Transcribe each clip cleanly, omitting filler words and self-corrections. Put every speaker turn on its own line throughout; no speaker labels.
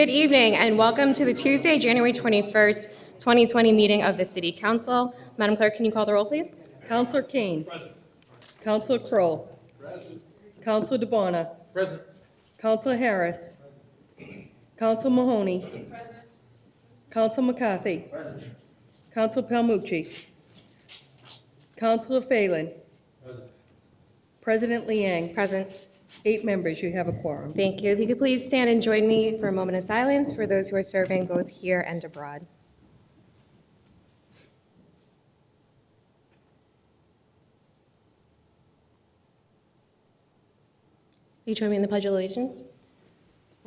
Good evening and welcome to the Tuesday, January 21st, 2020 meeting of the City Council. Madam Clerk, can you call the roll, please?
Councilor Kane. Present. Councilor Kroll. Present. Councilor DeBona.
Present.
Councilor Harris. Councilor Mahoney.
Present.
Councilor McCarthy.
Present.
Councilor Palmucci. Councilor Phelan.
Present.
President Liang.
Present.
8 members. You have a quorum.
Thank you. If you could please stand and join me for a moment of silence for those who are serving both here and abroad. Will you join me in the Pledge of Allegiance?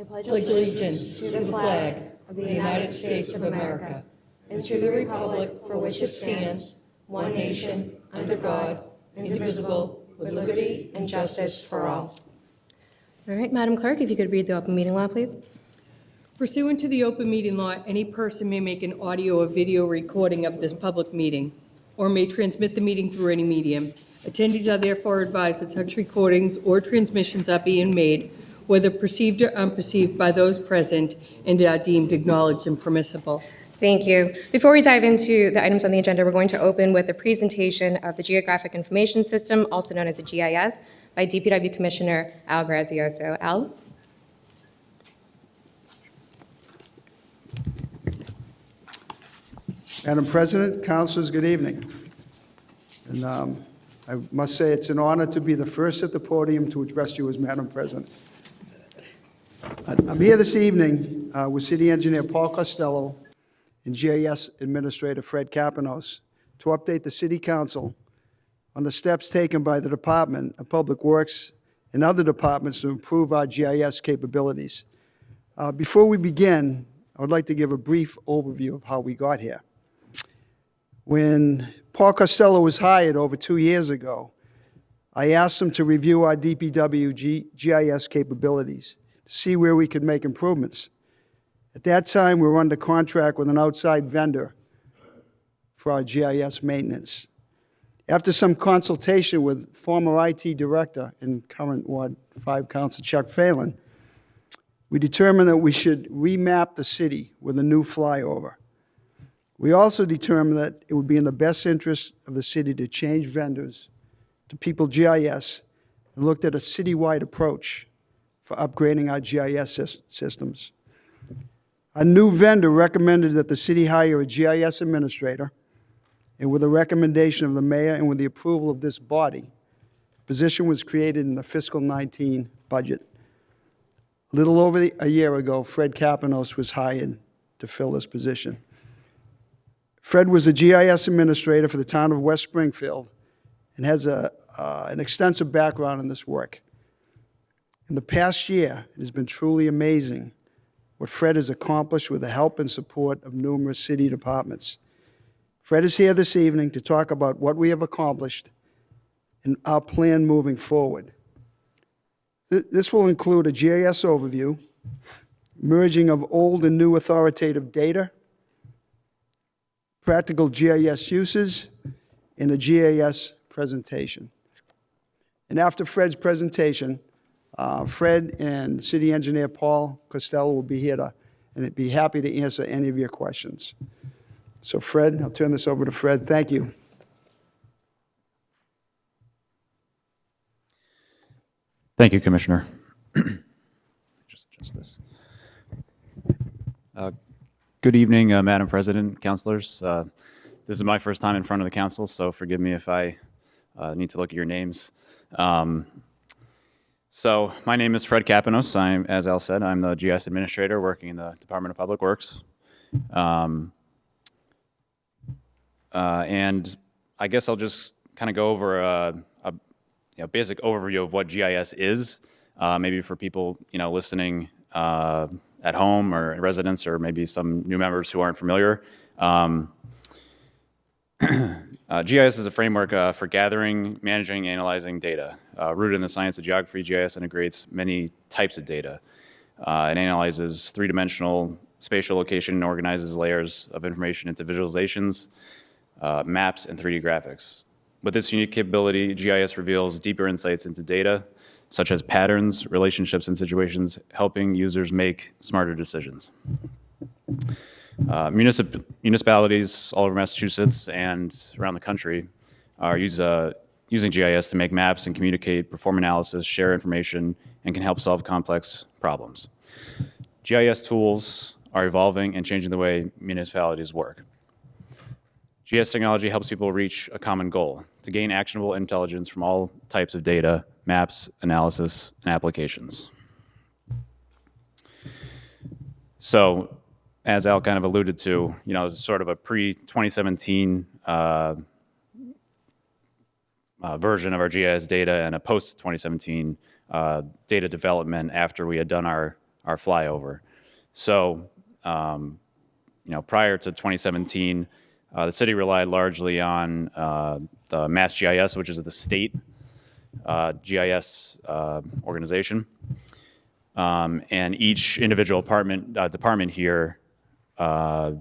I
Pledge allegiance to the flag of the United States of America and to the republic for which it stands, one nation, under God, indivisible, with liberty
and justice for all. All right, Madam Clerk, if you could read the open meeting law, please.
Pursuant to the open meeting law, any person may make an audio or video recording of this public meeting or may transmit the meeting through any medium. Attendees are therefore advised that such recordings or transmissions are being made, whether perceived or unperceived, by those present and are deemed acknowledged and permissible.
Thank you. Before we dive into the items on the agenda, we're going to open with a presentation of the Geographic Information System, also known as the GIS, by DPW Commissioner Al Grazioso. Al?
Madam President, councilors, good evening. And I must say it's an honor to be the first at the podium to address you as Madam President. I'm here this evening with City Engineer Paul Costello and GIS Administrator Fred Kapanos to update the City Council on the steps taken by the Department of Public Works and other departments to improve our GIS capabilities. Before we begin, I would like to give a brief overview of how we got here. When Paul Costello was hired over 2 years ago, I asked him to review our DPW GIS capabilities to see where we could make improvements. At that time, we were under contract with an outside vendor for our GIS maintenance. After some consultation with former IT director and current Ward 5 Council Chuck Phelan, we determined that we should remap the city with a new flyover. We also determined that it would be in the best interest of the city to change vendors to People GIS and looked at a citywide approach for upgrading our GIS systems. A new vendor recommended that the city hire a GIS administrator, and with a recommendation of the mayor and with the approval of this body, the position was created in the fiscal 19 budget. A little over a year ago, Fred Kapanos was hired to fill this position. Fred was a GIS administrator for the town of West Springfield and has an extensive background in this work. In the past year, it has been truly amazing what Fred has accomplished with the help and support of numerous city departments. Fred is here this evening to talk about what we have accomplished and our plan moving forward. This will include a GIS overview, merging of old and new authoritative data, practical GIS uses, and a GIS presentation. And after Fred's presentation, Fred and City Engineer Paul Costello will be here and be happy to answer any of your questions. So Fred, I'll turn this over to Fred. Thank you.
Thank you, Commissioner. Just adjust this. Good evening, Madam President, councilors. This is my first time in front of the council, so forgive me if I need to look at your names. So my name is Fred Kapanos. As Al said, I'm the GIS administrator working in the Department of Public Works. And I guess I'll just kind of go over a basic overview of what GIS is, maybe for people listening at home or residents, or maybe some new members who aren't familiar. GIS is a framework for gathering, managing, and analyzing data. Rooted in the science of geography, GIS integrates many types of data. It analyzes three-dimensional spatial location and organizes layers of information into visualizations, maps, and 3D graphics. With this unique capability, GIS reveals deeper insights into data, such as patterns, relationships, and situations, helping users make smarter decisions. Municipalities all over Massachusetts and around the country are using GIS to make maps and communicate, perform analysis, share information, and can help solve complex problems. GIS tools are evolving and changing the way municipalities work. GIS technology helps people reach a common goal, to gain actionable intelligence from all types of data, maps, analysis, and applications. So, as Al kind of alluded to, sort of a pre-2017 version of our GIS data and a post-2017 data development after we had done our flyover. So, prior to 2017, the city relied largely on the Mass GIS, which is the state GIS organization. And each individual department here has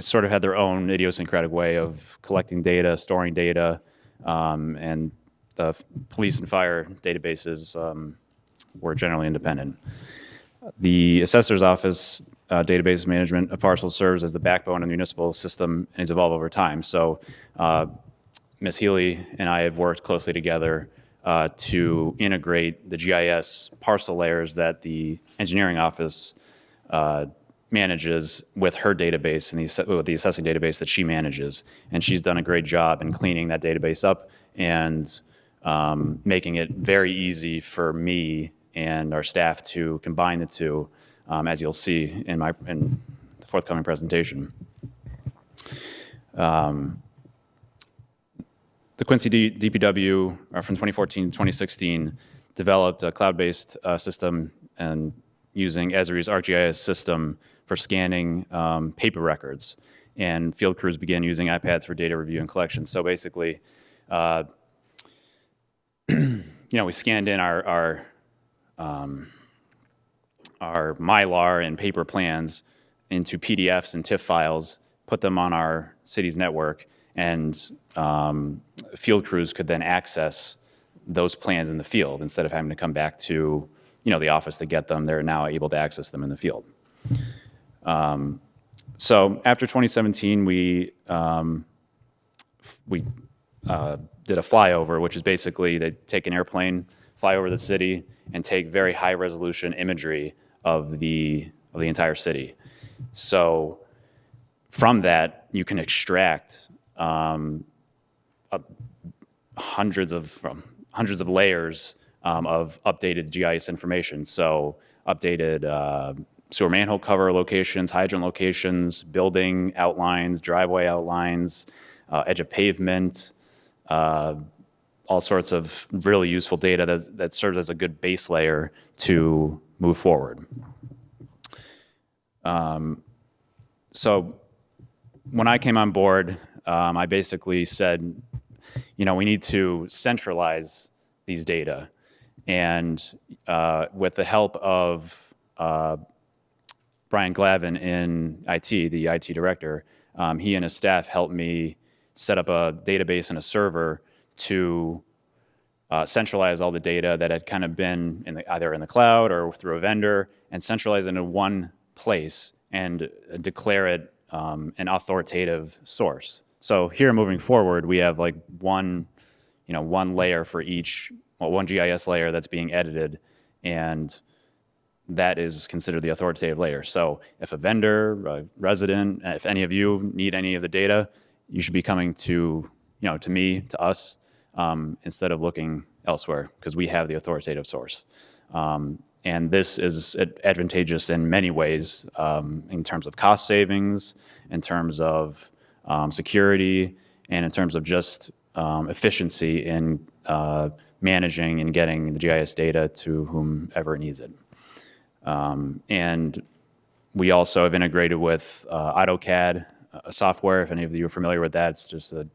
sort of had their own idiosyncratic way of collecting data, storing data, and the police and fire databases were generally independent. The assessor's office database management of parcels serves as the backbone of the municipal system and has evolved over time. So Ms. Healy and I have worked closely together to integrate the GIS parcel layers that the engineering office manages with her database and with the assessing database that she manages. And she's done a great job in cleaning that database up and making it very easy for me and our staff to combine the two, as you'll see in the forthcoming presentation. The Quincy DPW from 2014 to 2016 developed a cloud-based system and using Esri's ArcGIS system for scanning paper records. And field crews began using iPads for data review and collection. So basically, we scanned in our Mylar and paper plans into PDFs and TIFF files, put them on our city's network, and field crews could then access those plans in the field instead of having to come back to the office to get them. They're now able to access them in the field. So after 2017, we did a flyover, which is basically they take an airplane, fly over the city, and take very high resolution imagery of the entire city. So from that, you can extract hundreds of layers of updated GIS information. So updated sewer manhole cover locations, hydrant locations, building outlines, driveway outlines, edge of pavement, all sorts of really useful data that serves as a good base layer to move forward. So when I came on board, I basically said, we need to centralize these data. And with the help of Brian Glavin in IT, the IT director, he and his staff helped me set up a database and a server to centralize all the data that had kind of been either in the cloud or through a vendor, and centralize it in one place and declare it an authoritative source. So here moving forward, we have like one layer for each, one GIS layer that's being edited, and that is considered the authoritative layer. So if a vendor, a resident, if any of you need any of the data, you should be coming to me, to us, instead of looking elsewhere, because we have the authoritative source. And this is advantageous in many ways, in terms of cost savings, in terms of security, and in terms of just efficiency in managing and getting the GIS data to whomever needs it. And we also have integrated with AutoCAD software. If any of you are familiar with that, it's just a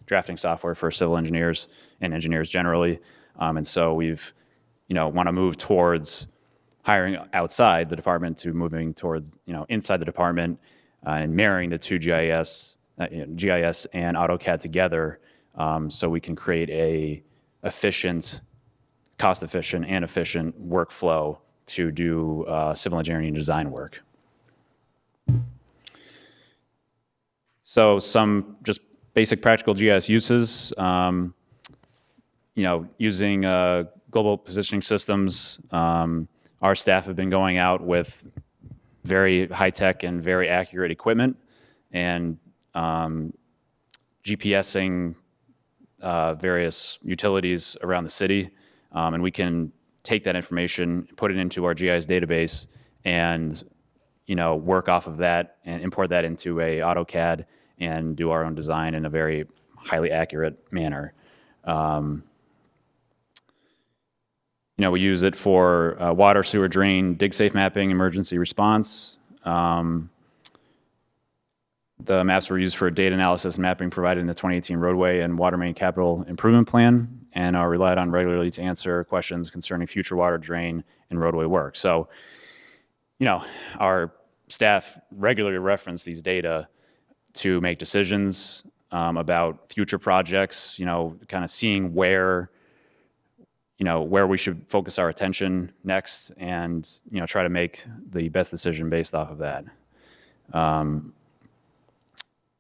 drafting software for civil engineers and engineers generally. And so we've, want to move towards hiring outside the department to moving towards, inside the department and marrying the two GIS and AutoCAD together, so we can create a efficient cost-efficient and efficient workflow to do civil engineering and design work. So some just basic practical GIS uses, using global positioning systems. Our staff have been going out with very high-tech and very accurate equipment and GPSing various utilities around the city. And we can take that information, put it into our GIS database, and work off of that and import that into a AutoCAD and do our own design in a very highly accurate manner. We use it for water, sewer, drain, dig safe mapping, emergency response. The maps were used for data analysis and mapping provided in the 2018 roadway and water main capital improvement plan, and are relied on regularly to answer questions concerning future water, drain, and roadway work. So, our staff regularly reference these data to make decisions about future projects, kind of seeing where we should focus our attention next, and try to make the best decision based off of that.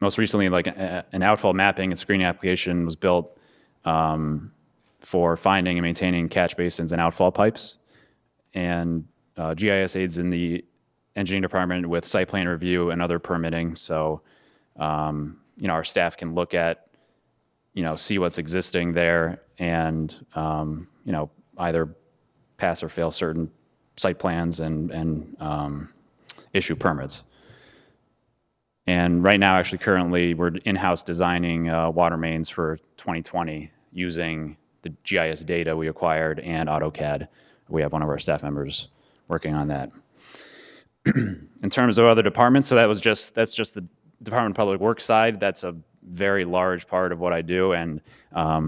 Most recently, like an outfall mapping and screening application was built for finding and maintaining catch basins and outfall pipes. And GIS aids in the engineering department with site plan review and other permitting. So, our staff can look at, see what's existing there and, either pass or fail certain site plans and issue permits. And right now, actually, currently, we're in-house designing water mains for 2020 using the GIS data we acquired and AutoCAD. We have one of our staff members working on that. In terms of other departments, so that's just the Department of Public Works side. That's a very large part of what I do, and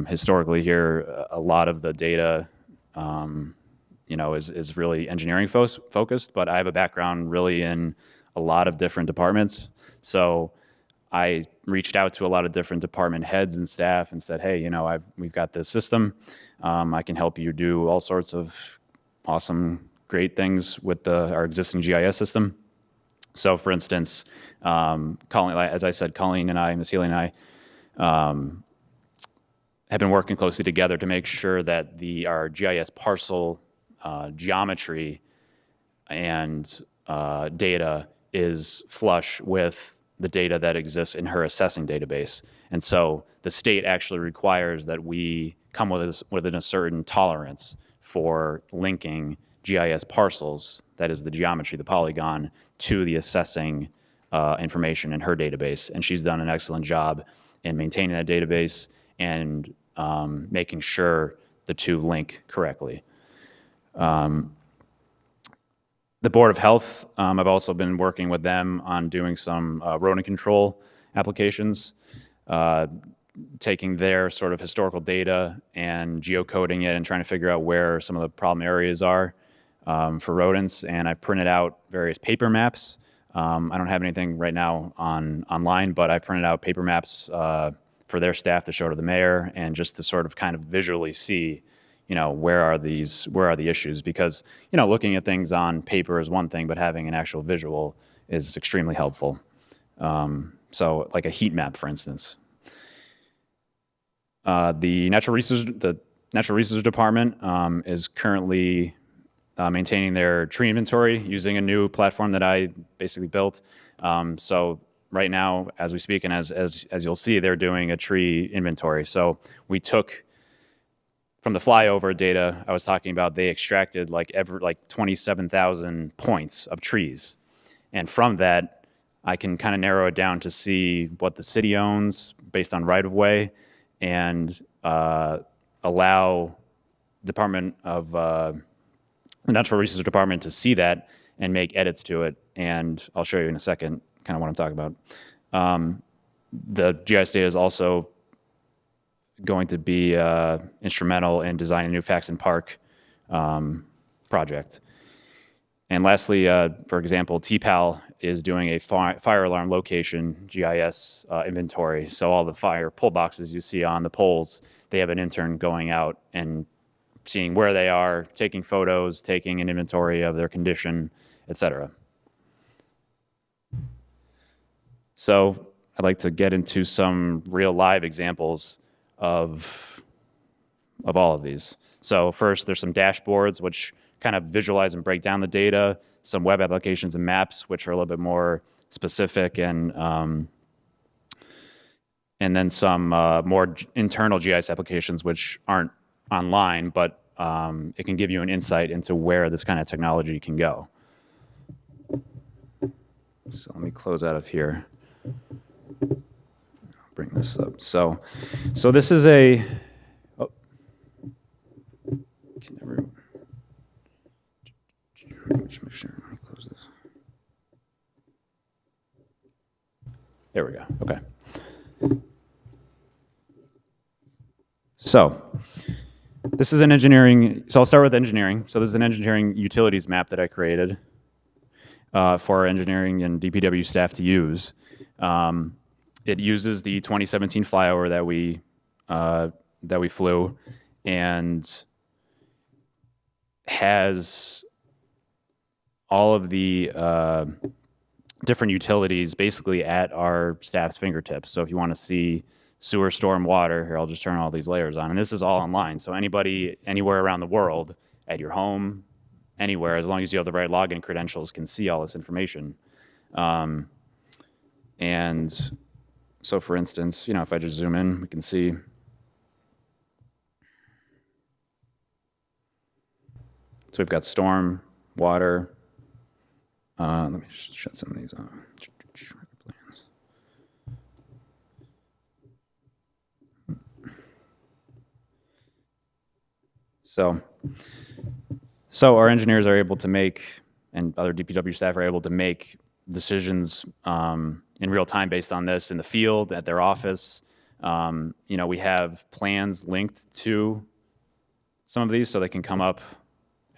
historically here, a lot of the data, is really engineering focused. But I have a background really in a lot of different departments. So I reached out to a lot of different department heads and staff and said, hey, we've got this system. I can help you do all sorts of awesome, great things with our existing GIS system. So for instance, Colleen, as I said, Colleen and I, Ms. Healy and I, have been working closely together to make sure that our GIS parcel geometry and data is flush with the data that exists in her assessing database. And so the state actually requires that we come within a certain tolerance for linking GIS parcels, that is the geometry, the polygon, to the assessing information in her database. And she's done an excellent job in maintaining that database and making sure the two link correctly. The Board of Health, I've also been working with them on doing some rodent control applications, taking their sort of historical data and geocoding it and trying to figure out where some of the problem areas are for rodents. And I've printed out various paper maps. I don't have anything right now online, but I printed out paper maps for their staff to show to the mayor and just to sort of kind of visually see where are the issues? Because, looking at things on paper is one thing, but having an actual visual is extremely helpful. So like a heat map, for instance. The Natural Resources Department is currently maintaining their tree inventory using a new platform that I basically built. So right now, as we speak, and as you'll see, they're doing a tree inventory. So we took from the flyover data I was talking about, they extracted like 27,000 points of trees. And from that, I can kind of narrow it down to see what the city owns based on right-of-way and allow Department of the Natural Resources Department to see that and make edits to it. And I'll show you in a second kind of what I'm talking about. The GIS data is also going to be instrumental in designing a new Faxon Park project. And lastly, for example, TPAL is doing a fire alarm location GIS inventory. So all the fire pull boxes you see on the poles, they have an intern going out and seeing where they are, taking photos, taking an inventory of their condition, etc. So I'd like to get into some real live examples of all of these. So first, there's some dashboards which kind of visualize and break down the data, some web applications and maps which are a little bit more specific, and then some more internal GIS applications which aren't online, but it can give you an insight into where this kind of technology can go. So let me close out of here. I'll bring this up. So this is a. Oh, can never. Just make sure. Let me close this. There we go. Okay. So this is an engineering. So I'll start with engineering. So this is an engineering utilities map that I created for our engineering and DPW staff to use. It uses the 2017 flyover that we flew, and has all of the different utilities basically at our staff's fingertips. So if you want to see sewer, storm, water, here I'll just turn all these layers on, and this is all online. So anybody anywhere around the world, at your home, anywhere, as long as you have the right login credentials, can see all this information. And so for instance, if I just zoom in, we can see so we've got storm, water. Let me just shut some of these off. Plans. So our engineers are able to make, and other DPW staff are able to make decisions in real time based on this in the field, at their office. We have plans linked to some of these, so they can come up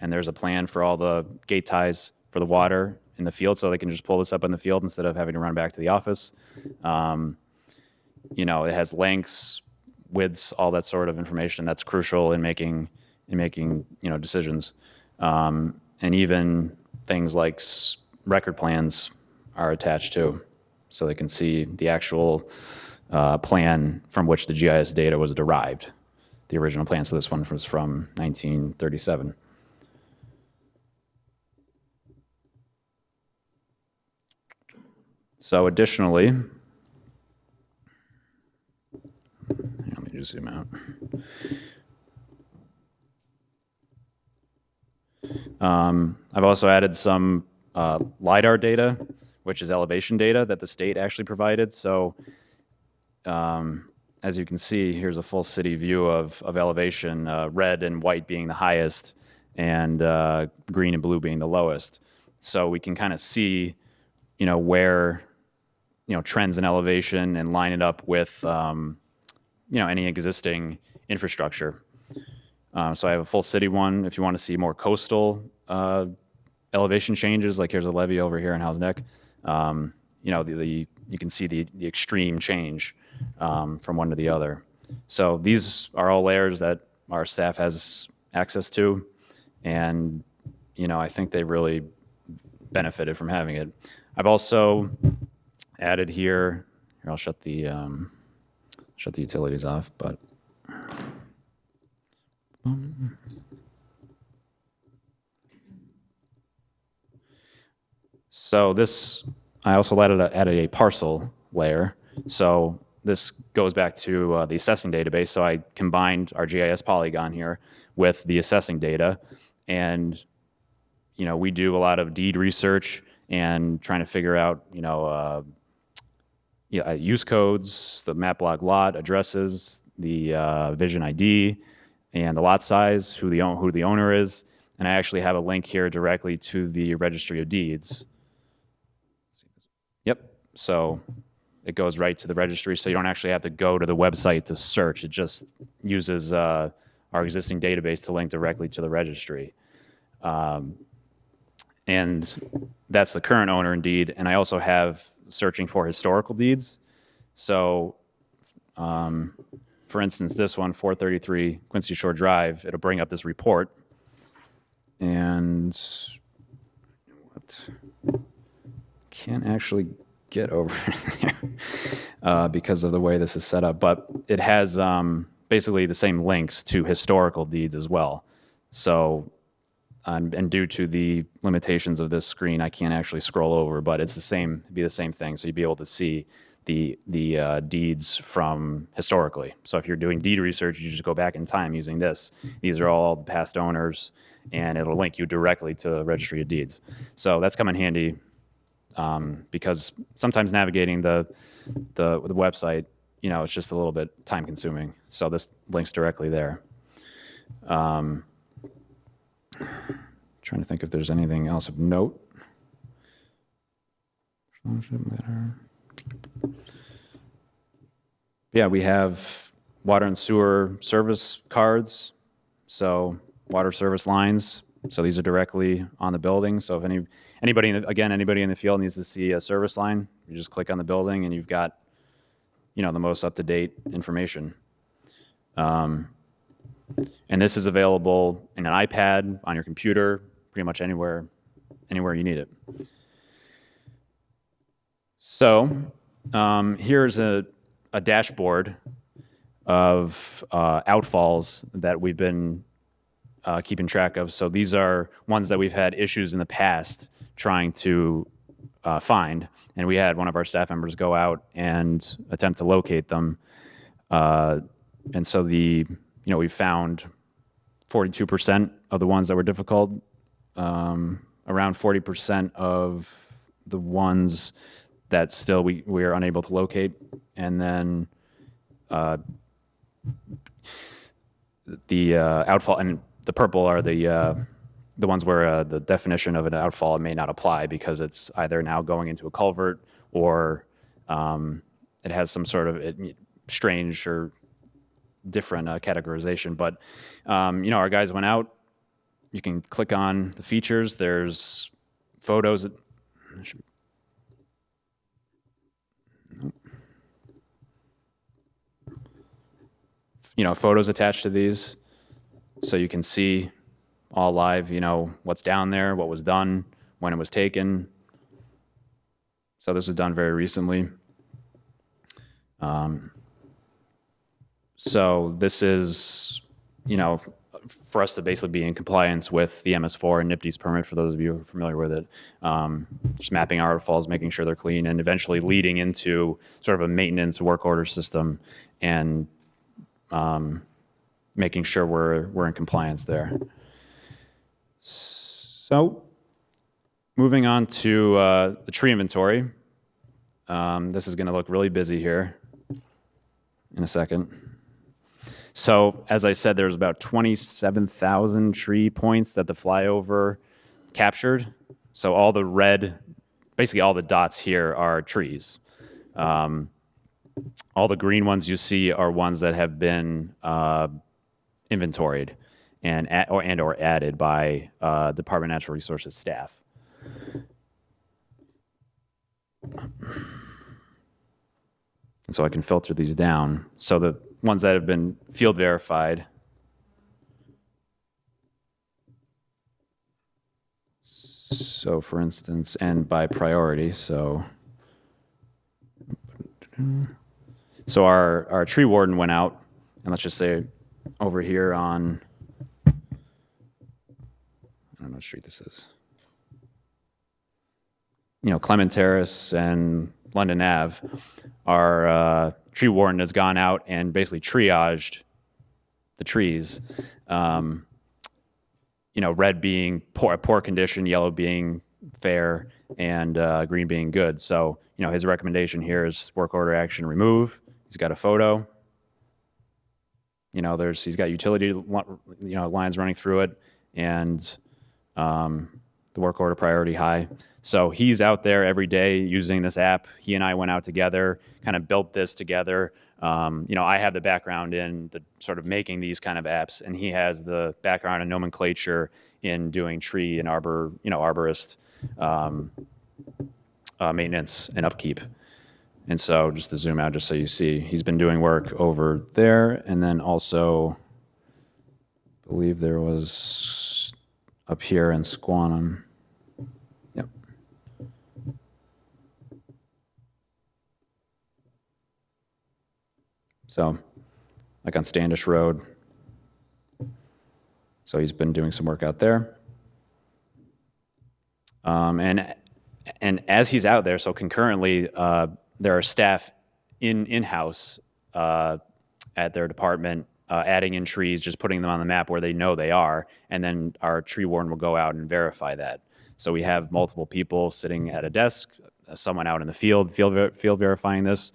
and there's a plan for all the gate ties for the water in the field, so they can just pull this up in the field instead of having to run back to the office. It has lengths, widths, all that sort of information that's crucial in making decisions. And even things like record plans are attached too, so they can see the actual plan from which the GIS data was derived, the original plan. So this one was from 1937. So additionally, let me just zoom out. I've also added some LiDAR data, which is elevation data that the state actually provided. So as you can see, here's a full city view of elevation, red and white being the highest, and green and blue being the lowest. So we can kind of see, where, trends in elevation and line it up with, any existing infrastructure. So I have a full city one. If you want to see more coastal elevation changes, like here's a levee over here in Howes Neck, you can see the extreme change from one to the other. So these are all layers that our staff has access to, and I think they really benefited from having it. I've also added here I'll shut the utilities off, but so this, I also added a parcel layer. So this goes back to the assessing database. So I combined our GIS polygon here with the assessing data, and we do a lot of deed research and trying to figure out use codes, the map block lot addresses, the vision ID, and the lot size, who the owner is. And I actually have a link here directly to the Registry of Deeds. Yep, so it goes right to the registry, so you don't actually have to go to the website to search. It just uses our existing database to link directly to the registry. And that's the current owner in deed. And I also have searching for historical deeds. So for instance, this one, 433 Quincy Shore Drive, it'll bring up this report. And what? Can't actually get over there because of the way this is set up. But it has basically the same links to historical deeds as well. So, and due to the limitations of this screen, I can't actually scroll over, but it's the same, it'd be the same thing. So you'd be able to see the deeds from historically. So if you're doing deed research, you just go back in time using this. These are all the past owners, and it'll link you directly to the Registry of Deeds. So that's come in handy because sometimes navigating the website, you know, it's just a little bit time consuming. So this links directly there. Trying to think if there's anything else of note. Yeah, we have water and sewer service cards. So water service lines. So these are directly on the building. So if anybody in the field needs to see a service line, you just click on the building and you've got, you know, the most up-to-date information. And this is available in an iPad, on your computer, pretty much anywhere you need it. So here's a dashboard of outfalls that we've been keeping track of. So these are ones that we've had issues in the past trying to find. And we had one of our staff members go out and attempt to locate them. And so we found 42% of the ones that were difficult, around 40% of the ones that still we are unable to locate, and then the outfall and the purple are the ones where the definition of an outfall may not apply because it's either now going into a culvert or it has some sort of strange or different categorization. But our guys went out. You can click on the features. There's photos. Photos attached to these, so you can see all live. What's down there, what was done, when it was taken. So this is done very recently. So this is, for us to basically be in compliance with the MS4 and NIPD's permit, for those of you who are familiar with it. Just mapping our outfalls, making sure they're clean, and eventually leading into sort of a maintenance work order system and making sure we're in compliance there. So moving on to the tree inventory. This is going to look really busy here in a second. So as I said, there's about 27,000 tree points that the flyover captured. So all the red, basically all the dots here are trees. All the green ones you see are ones that have been inventoried and or added by Department of Natural Resources staff. And so I can filter these down. So the ones that have been field verified. So for instance, and by priority, so our tree warden went out, and let's just say over here on, I don't know what street this is. Clement Terrace and London Ave, our tree warden has gone out and basically triaged the trees. Red being poor condition, yellow being fair, and green being good. So, his recommendation here is work order action remove. He's got a photo. He's got utility, lines running through it, and the work order priority high. So he's out there every day using this app. He and I went out together, kind of built this together. I have the background in the sort of making these kind of apps, and he has the background in nomenclature in doing tree and arborist maintenance and upkeep. And so just to zoom out, just so you see, he's been doing work over there, and then also, I believe there was up here in Squantum. Yep. So, like on Standish Road. So he's been doing some work out there. And as he's out there, so concurrently, there are staff in-house at their department adding in trees, just putting them on the map where they know they are, and then our tree warden will go out and verify that. So we have multiple people sitting at a desk, someone out in the field verifying this,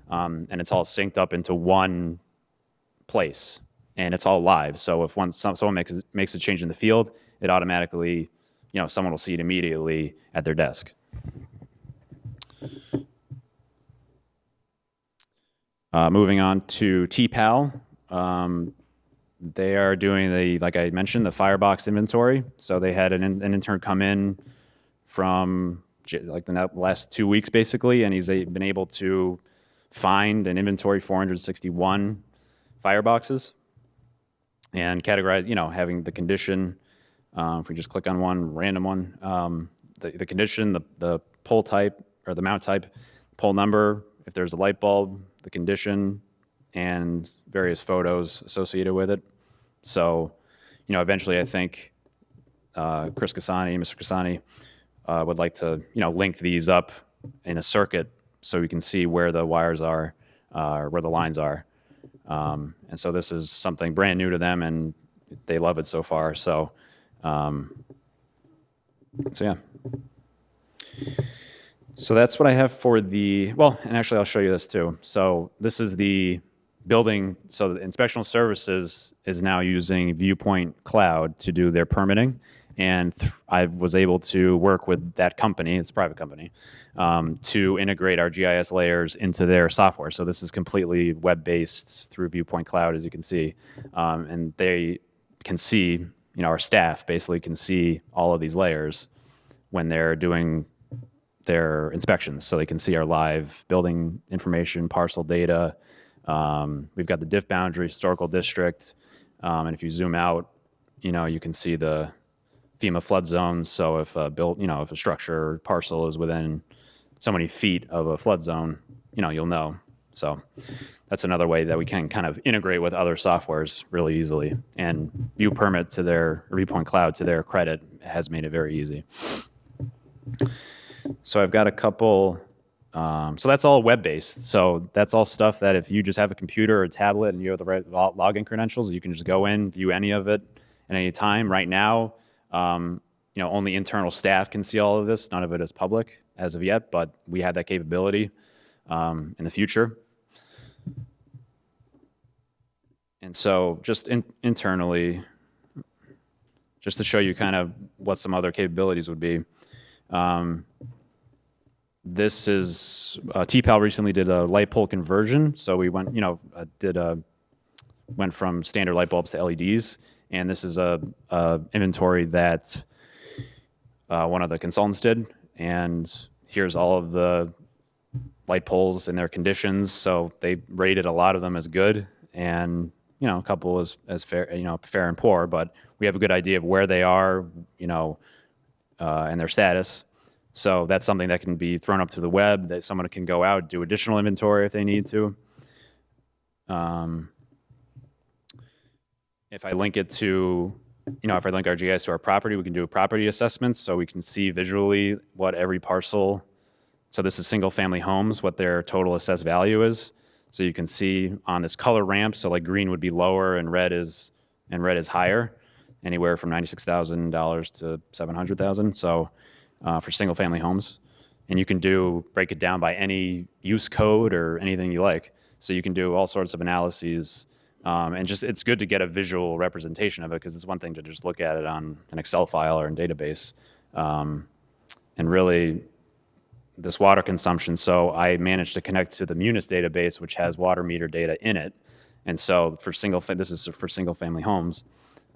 and it's all synced up into one place, and it's all live. So if someone makes a change in the field, it automatically, someone will see it immediately at their desk. Moving on to TPAL. They are doing like I mentioned, the firebox inventory. So they had an intern come in from like the last 2 weeks, basically, and he's been able to find and inventory 461 fireboxes and categorize, having the condition. If we just click on one, random one, the condition, the pole type or the mount type, pole number, if there's a light bulb, the condition, and various photos associated with it. So, eventually I think Mr. Casani would like to, link these up in a circuit so we can see where the wires are, where the lines are. And so this is something brand new to them, and they love it so far. So yeah. So that's what I have for and actually I'll show you this too. So this is the building. So the Inspectional Services is now using Viewpoint Cloud to do their permitting. And I was able to work with that company, it's a private company, to integrate our GIS layers into their software. So this is completely web-based through Viewpoint Cloud, as you can see. And they can see, our staff basically can see all of these layers when they're doing their inspections. So they can see our live building information, parcel data. We've got the diff boundary, historical district. And if you zoom out, you can see the FEMA flood zones. So if if a structure or parcel is within so many feet of a flood zone, you'll know. So that's another way that we can kind of integrate with other softwares really easily. And Viewpoint Cloud, to their credit, has made it very easy. So I've got a couple, so that's all web-based. So that's all stuff that if you just have a computer or a tablet and you have the right login credentials, you can just go in, view any of it at any time. Right now, only internal staff can see all of this. None of it is public as of yet, but we have that capability in the future. And so just internally, just to show you kind of what some other capabilities would be, this is, TPAL recently did a light pole conversion. So we went, went from standard light bulbs to LEDs. And this is a inventory that one of the consultants did. And here's all of the light poles and their conditions. So they rated a lot of them as good, and a couple as fair, fair and poor. But we have a good idea of where they are, and their status. So that's something that can be thrown up to the web, that someone can go out, do additional inventory if they need to. If I link it to, if I link our GIS to our property, we can do property assessments, so we can see visually what every parcel, so this is single family homes, what their total assessed value is. So you can see on this color ramp, so like green would be lower and red is higher, anywhere from $96,000 to $700,000. So for single family homes, and you can break it down by any use code or anything you like. So you can do all sorts of analyses. And just, it's good to get a visual representation of it, because it's one thing to just look at it on an Excel file or a database. And really, this water consumption, so I managed to connect to the Munis database, which has water meter data in it. And so this is for single family homes.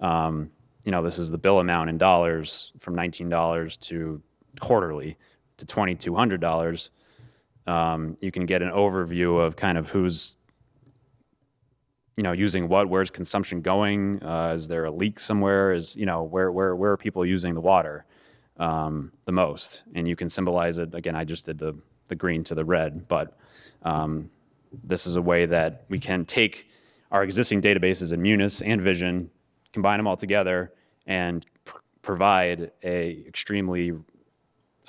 This is the bill amount in dollars from $19 to quarterly to $2,200. you can get an overview of kind of who's, using what, where's consumption going? Is there a leak somewhere? Where are people using the water the most? And you can symbolize it. Again, I just did the green to the red, but this is a way that we can take our existing databases in Munis and Vision, combine them all together, and provide a extremely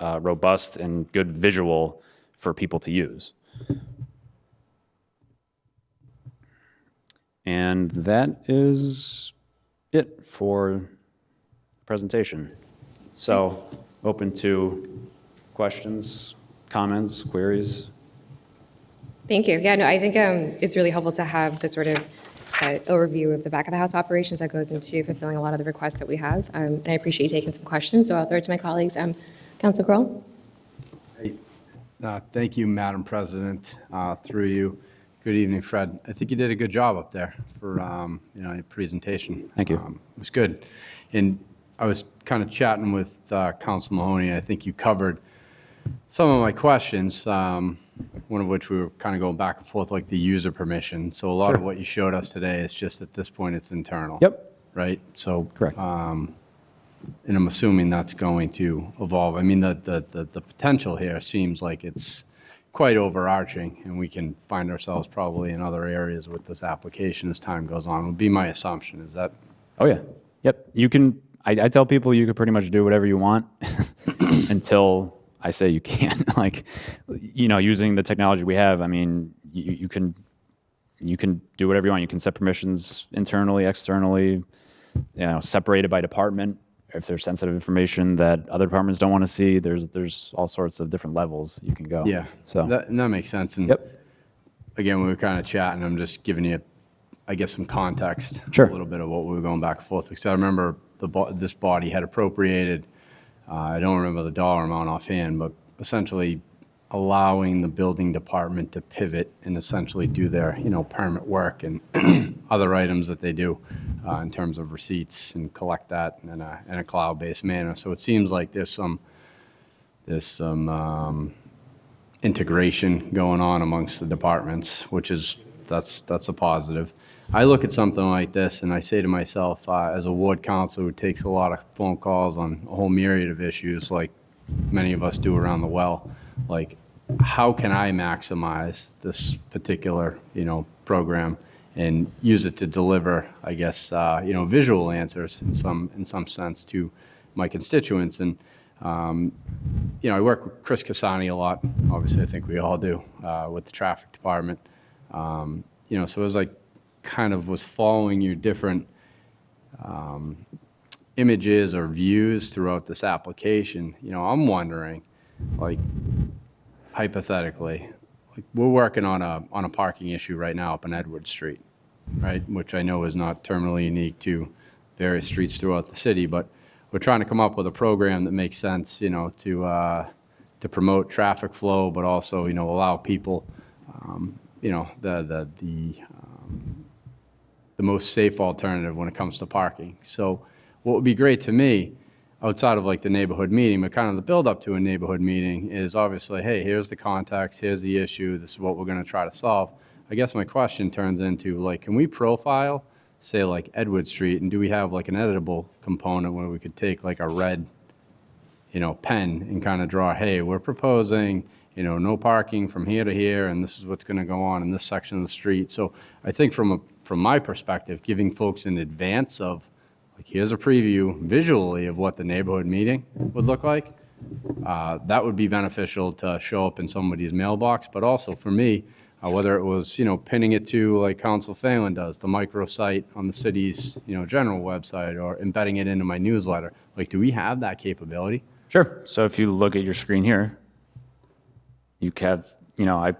robust and good visual for people to use. And that is it for the presentation. So, open to questions, comments, queries.
Thank you. Yeah, no, I think it's really helpful to have the sort of overview of the back of the house operations that goes into fulfilling a lot of the requests that we have. And I appreciate you taking some questions, so I'll throw it to my colleagues. Council Kroll?
Thank you, Madam President. Through you. Good evening, Fred. I think you did a good job up there for your presentation.
Thank you.
It was good. And I was kind of chatting with Council Mahoney. I think you covered some of my questions, one of which we were kind of going back and forth, like the user permission. So a lot of what you showed us today is just at this point it's internal.
Yep.
Right? So
Correct.
And I'm assuming that's going to evolve. I mean, the potential here seems like it's quite overarching, and we can find ourselves probably in other areas with this application as time goes on, would be my assumption. Is that?
Oh, yeah. Yep. You can, I tell people you can pretty much do whatever you want until I say you can't. Like, using the technology we have, I mean, you can do whatever you want. You can set permissions internally, externally, separated by department. If there's sensitive information that other departments don't want to see, there's all sorts of different levels you can go.
Yeah.
So
that makes sense. And
Yep.
again, we were kind of chatting. I'm just giving you, I guess, some context.
Sure.
A little bit of what we were going back and forth. Because I remember this body had appropriated, I don't remember the dollar amount offhand, but essentially allowing the building department to pivot and essentially do their, permit work and other items that they do in terms of receipts and collect that in a cloud-based manner. So it seems like there's some integration going on amongst the departments, which is that's a positive. I look at something like this and I say to myself, as a ward councilor who takes a lot of phone calls on a whole myriad of issues, like many of us do around the well, like, how can I maximize this particular, program and use it to deliver, I guess, visual answers in some sense to my constituents. And, I work with Chris Cassani a lot. Obviously, I think we all do with the traffic department. So as I kind of was following your different images or views throughout this application, I'm wondering, like, hypothetically, like, we're working on a parking issue right now up on Edward Street, right? Which I know is not terminally unique to various streets throughout the city, but we're trying to come up with a program that makes sense, to promote traffic flow, but also, allow people, the most safe alternative when it comes to parking. So what would be great to me, outside of like the neighborhood meeting, but kind of the build up to a neighborhood meeting is obviously, hey, here's the context, here's the issue, this is what we're going to try to solve. I guess my question turns into, like, can we profile, say, like Edward Street, and do we have like an editable component where we could take like a red, pen and kind of draw, hey, we're proposing, no parking from here to here, and this is what's going to go on in this section of the street. So I think from my perspective, giving folks in advance of, like, here's a preview visually of what the neighborhood meeting would look like. That would be beneficial to show up in somebody's mailbox, but also for me, whether it was, pinning it to, like Council Phelan does, the microsite on the city's, general website, or embedding it into my newsletter. Like, do we have that capability?
Sure. So if you look at your screen here, you have, I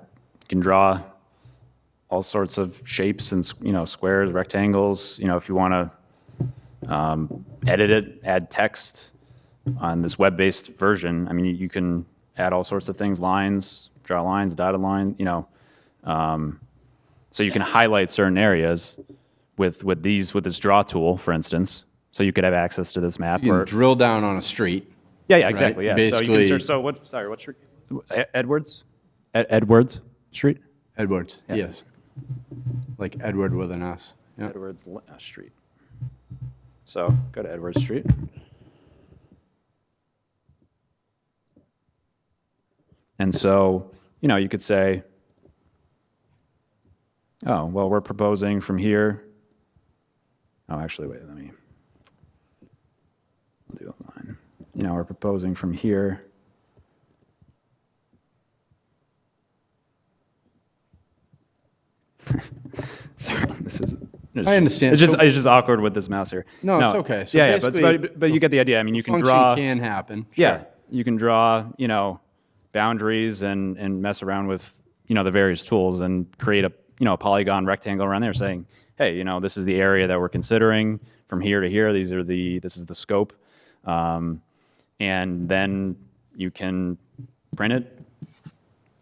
can draw all sorts of shapes and, squares, rectangles, if you want to edit it, add text on this web-based version. I mean, you can add all sorts of things, lines, draw lines, dotted line, so you can highlight certain areas with this draw tool, for instance. So you could have access to this map.
You can drill down on a street.
Yeah, exactly.
right?
Yeah. So you can
Basically-
search. So what? Sorry, what's your Edwards? Edwards Street?
Edwards, yes. Like Edward with an S. Yeah.
Edwards Street. So go to Edwards Street. And so, you could say, oh, well, we're proposing from here. Oh, actually, wait, let me do a line. We're proposing from here. Sorry, this is.
I understand.
It's just,
So-
it's just awkward with this mouse here.
No, it's okay. So
yeah,
basically,
but you get the idea. I mean, you can
Function
draw.
can happen.
Yeah,
Sure.
you can draw, boundaries and mess around with, the various tools and create a, a polygon rectangle around there saying, hey, this is the area that we're considering from here to here. This is the scope. And then you can print it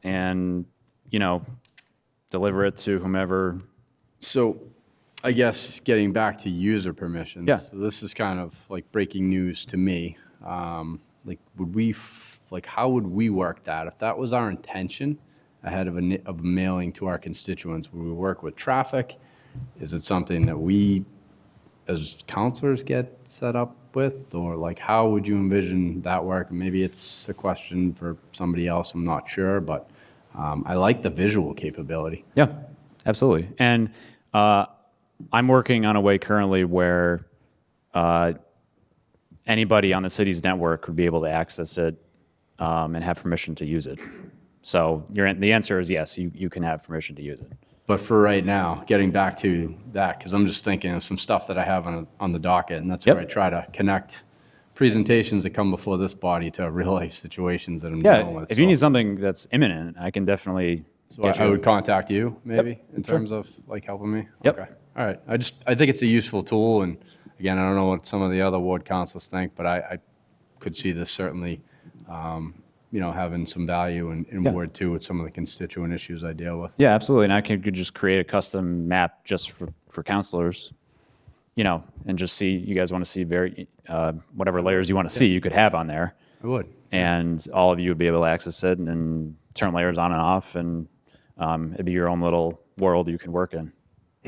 and, deliver it to whomever.
So I guess getting back to user permissions.
Yeah.
So this is kind of like breaking news to me. Like, how would we work that? If that was our intention ahead of a mailing to our constituents, would we work with traffic? Is it something that we, as counselors, get set up with? Or like, how would you envision that work? Maybe it's a question for somebody else, I'm not sure, but I like the visual capability.
Yeah, absolutely. And I'm working on a way currently where anybody on the city's network would be able to access it and have permission to use it. So the answer is yes, you can have permission to use it.
But for right now, getting back to that, because I'm just thinking of some stuff that I have on the docket, and that's
Yep.
where I try to connect presentations that come before this body to real-life situations that I'm
Yeah,
dealing with.
if you need something that's imminent, I can definitely
So
get
I
you.
would contact you, maybe, in
sure.
terms of, like, helping me?
Yep.
Okay, all right. I think it's a useful tool, and again, I don't know what some of the other ward councils think, but I could see this certainly, having some value in
Yeah.
Ward 2 with some of the constituent issues I deal with.
Yeah, absolutely. And I could just create a custom map just for counselors, and just see, you guys want to see whatever layers you want to see, you could have on there.
I would.
And all of you would be able to access it and turn layers on and off, and it'd be your own little world you can work in.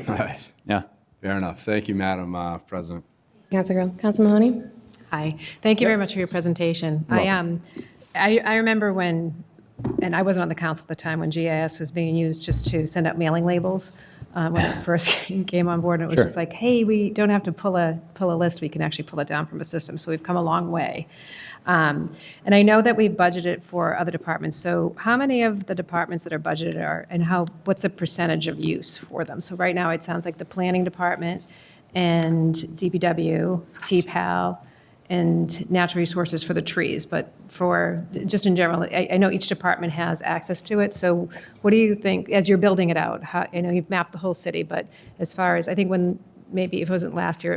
All right.
Yeah.
Fair enough. Thank you, Madam President.
Councilor Grill. Councilor Mahoney?
Hi. Thank you very much for your presentation. I remember when, and I wasn't on the council at the time, when GIS was being used just to send out mailing labels when it first came on board. And it was
Sure.
just like, hey, we don't have to pull a list. We can actually pull it down from a system. So we've come a long way. And I know that we've budgeted for other departments. So how many of the departments that are budgeted are, and what's the percentage of use for them? So right now, it sounds like the planning department and DPW, TPAL, and natural resources for the trees, but for, just in general, I know each department has access to it, so what do you think, as you're building it out, I know you've mapped the whole city, but as far as, I think maybe if it wasn't last year,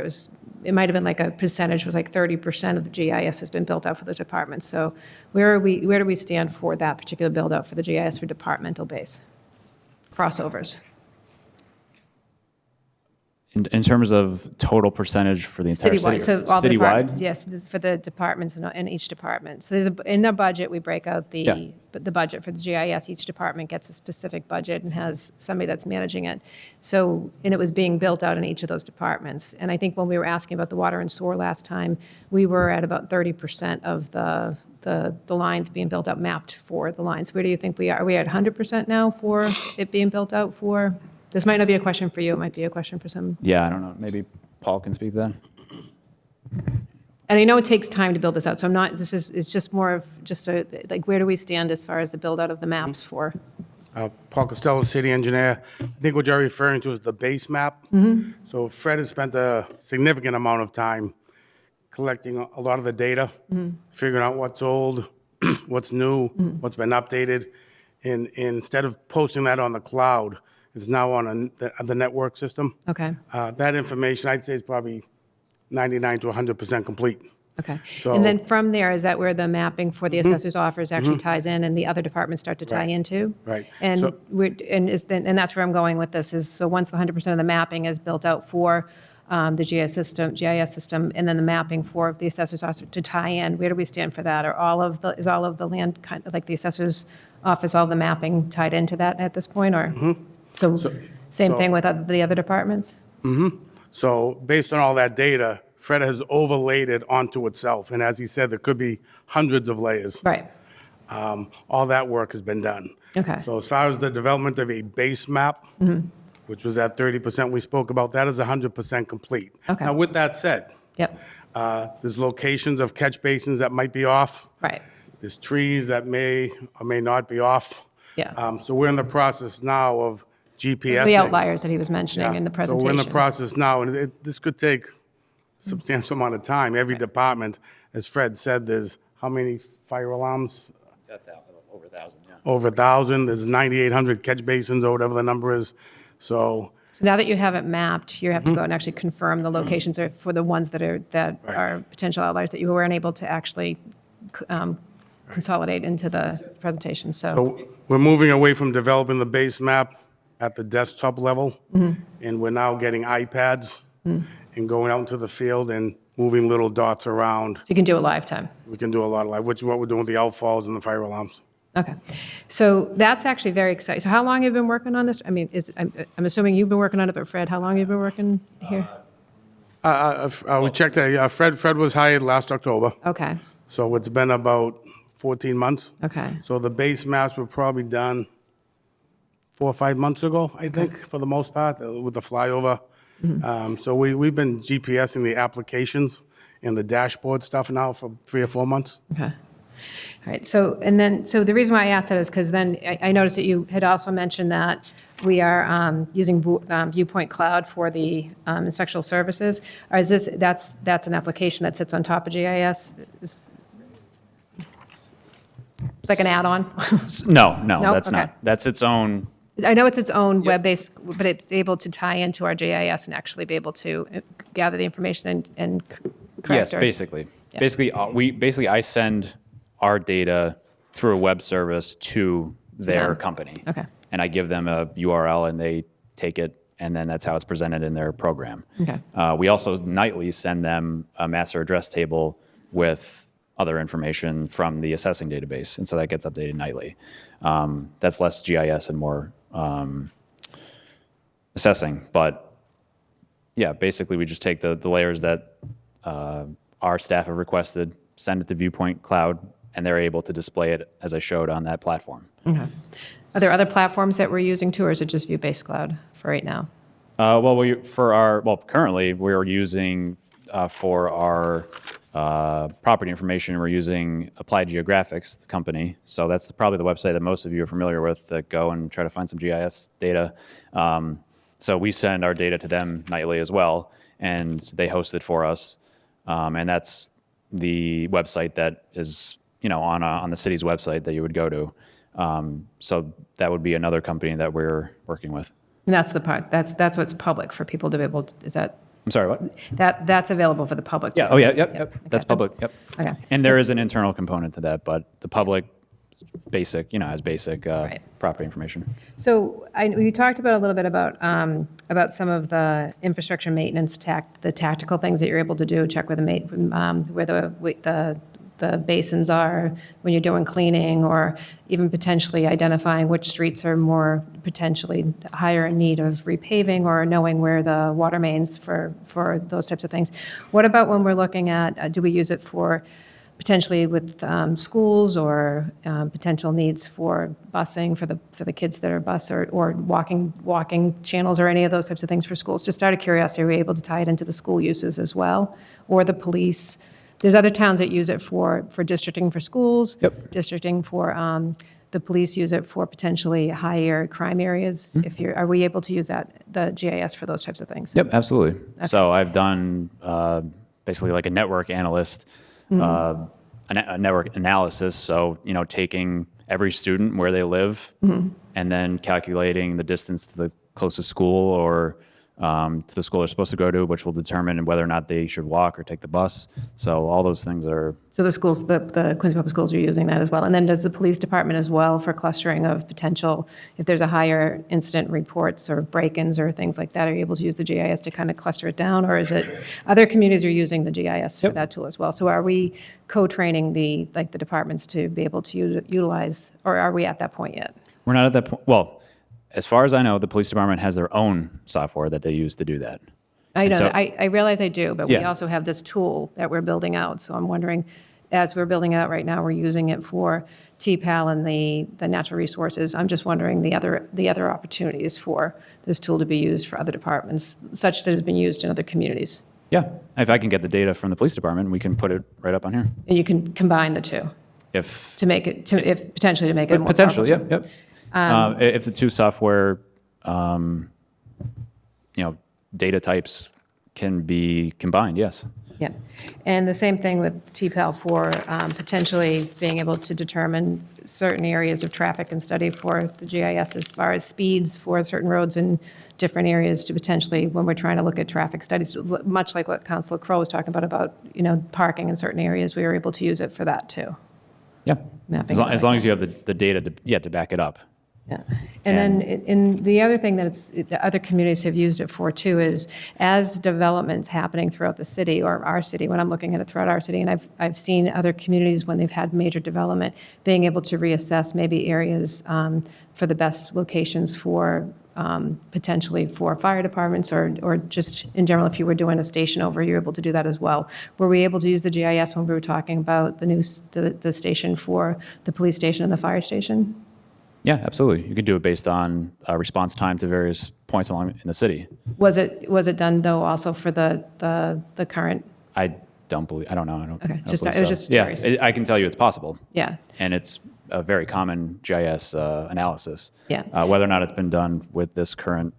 it might have been like a percentage, was like 30% of the GIS has been built out for the departments, so where do we stand for that particular build out for the GIS for departmental base? Crossovers.
In terms of total percentage for the entire
Citywide,
city?
so all the
Citywide?
departments, yes, for the departments in each department. So in the budget, we break out
Yeah.
the budget for the GIS. Each department gets a specific budget and has somebody that's managing it. So, and it was being built out in each of those departments. And I think when we were asking about the water and sewer last time, we were at about 30% of the lines being built out, mapped for the lines. Where do you think we are? Are we at 100% now for it being built out for? This might not be a question for you, it might be a question for some.
Yeah, I don't know. Maybe Paul can speak to that.
And I know it takes time to build this out, so it's just more of just like, where do we stand as far as the build out of the maps for?
Paul Costello, city engineer. I think what you're referring to is the base map. So Fred has spent a significant amount of time collecting a lot of the data, figuring out what's old, what's new, what's been updated. And instead of posting that on the cloud, it's now on the network system.
Okay,
That information, I'd say, is probably 99 to 100% complete.
okay.
So-
And then from there, is that where the mapping for the assessor's office actually ties in and the other departments start to tie
Right.
into?
Right.
And
So-
and that's where I'm going with this, is so once the 100% of the mapping is built out for the GIS system, and then the mapping for the assessor's office to tie in, where do we stand for that? Is all of the land, kind of like the assessor's office, all the mapping tied into that at this point, or? So, same
so-
thing with the other departments?
So based on all that data, Fred has overlaid it onto itself. And as he said, there could be hundreds of layers.
Right.
All that work has been done.
Okay.
So as far as the development of a base map, which was at 30% we spoke about, that is 100% complete.
Okay.
Now, with that said,
Yep,
there's locations of catch basins that might be off.
right.
There's trees that may or may not be off.
Yeah.
So we're in the process now of GPSing.
The outliers that he was mentioning
Yeah.
in the
So
presentation.
we're in the process now, and this could take a substantial amount of time. Every department, as Fred said, there's how many fire alarms?
Over 1,000, yeah.
Over 1,000. There's 9,800 catch basins or whatever the number is. So
So now that you have it mapped, you have to go and actually confirm the locations are for the ones that are potential outliers that you weren't able to actually consolidate into the presentation, so.
we're moving away from developing the base map at the desktop level, and we're now getting iPads and going out into the field and moving little dots around.
So you can do it live time.
We can do a lot of live, which is what we're doing with the outfalls and the fire alarms.
Okay. So that's actually very exciting. So how long have you been working on this? I mean, I'm assuming you've been working on it, but Fred, how long have you been working here?
We checked that. Fred was hired last October,
Okay,
so it's been about 14 months.
okay,
So the base maps were probably done 4 or 5 months ago, I think, for the most part, with the flyover. So we've been GPSing the applications and the dashboard stuff now for 3 or 4 months.
okay. All right, so, and then, so the reason why I asked that is because then I noticed that you had also mentioned that we are using Viewpoint Cloud for the inspectional services. Or is this, that's an application that sits on top of GIS? It's like an add-on?
No,
No?
that's
Okay.
not. That's its own.
I know it's its own web-based, but it's able to tie into our GIS and actually be able to gather the information and correct.
Yes,
or-
basically.
Yeah.
Basically, I send our data through a web service to their
them.
company.
Okay.
And I give them a URL and they take it, and then that's how it's presented in their program.
Okay.
We also nightly send them a master address table with other information from the assessing database, and so that gets updated nightly. That's less GIS and more assessing, but yeah, basically we just take the layers that our staff have requested, send it to Viewpoint Cloud, and they're able to display it as I showed on that platform.
Okay. Are there other platforms that we're using too, or is it just View-based Cloud for right now?
Currently we're using for our property information, we're using Applied Geographics, the company. So that's probably the website that most of you are familiar with that go and try to find some GIS data. So we send our data to them nightly as well, and they host it for us. And that's the website that is, on the city's website that you would go to. So that would be another company that we're working with.
And that's the part, that's what's public for people to be able to, is that,
I'm sorry, what?
that's available for the public?
Yeah,
to-
oh yeah, yep. That's
Okay.
public, yep.
Okay.
And there is an internal component to that, but the public, basic, has basic
Right.
property information.
So you talked about a little bit about some of the infrastructure maintenance the tactical things that you're able to do, check where the basins are when you're doing cleaning, or even potentially identifying which streets are more potentially higher in need of repaving, or knowing where the water mains for those types of things. What about when we're looking at, do we use it for potentially with schools, or potential needs for busing for the kids that are bus or walking channels, or any of those types of things for schools? Just out of curiosity, are we able to tie it into the school uses as well, or the police? There's other towns that use it for districting for schools.
Yep.
Districting for, the police use it for potentially higher crime areas. Are we able to use the GIS for those types of things?
Yep, absolutely. So I've done basically like a network analyst, a network analysis. So, taking every student where they live and then calculating the distance to the closest school or to the school they're supposed to go to, which will determine whether or not they should walk or take the bus. So all those things are,
So the schools, the Quincy Public Schools are using that as well. And then does the police department as well for clustering of potential, if there's a higher incident reports or break-ins or things like that, are you able to use the GIS to kind of cluster it down? Or is it, other communities are using the GIS for that tool as well? So are we co-training the departments to be able to utilize, or are we at that point yet?
we're not at that point. Well, as far as I know, the police department has their own software that they use to do that.
I know,
so-
I realize I do, but we
Yeah.
also have this tool that we're building out. So I'm wondering, as we're building it out right now, we're using it for TPAL and the natural resources. I'm just wondering the other opportunities for this tool to be used for other departments, such that it's been used in other communities.
Yeah, if I can get the data from the police department, we can put it right up on here.
And you can combine the two
If
to make it, if potentially to make it more
potentially,
powerful.
yep. If the two software, data types can be combined, yes.
Yeah, and the same thing with TPAL for potentially being able to determine certain areas of traffic and study for the GIS as far as speeds for certain roads in different areas to potentially, when we're trying to look at traffic studies, much like what Councilor Crowe was talking about, parking in certain areas, we were able to use it for that too.
Yeah.
Mapping
As long as you have the data to back it up.
Yeah. And then in the other thing that the other communities have used it for too is as development's happening throughout the city or our city, when I'm looking at it throughout our city, and I've seen other communities when they've had major development, being able to reassess maybe areas for the best locations for potentially for fire departments or just in general, if you were doing a station over, you're able to do that as well. Were we able to use the GIS when we were talking about the station for the police station and the fire station?
Yeah, absolutely. You could do it based on response time to various points along in the city.
Was it done though also for the current?
I don't know. I don't
Okay,
believe
just- I was
so.
just
Yeah,
curious.
I can tell you it's possible.
Yeah.
And it's a very common GIS analysis.
Yeah.
Whether or not it's been done with this current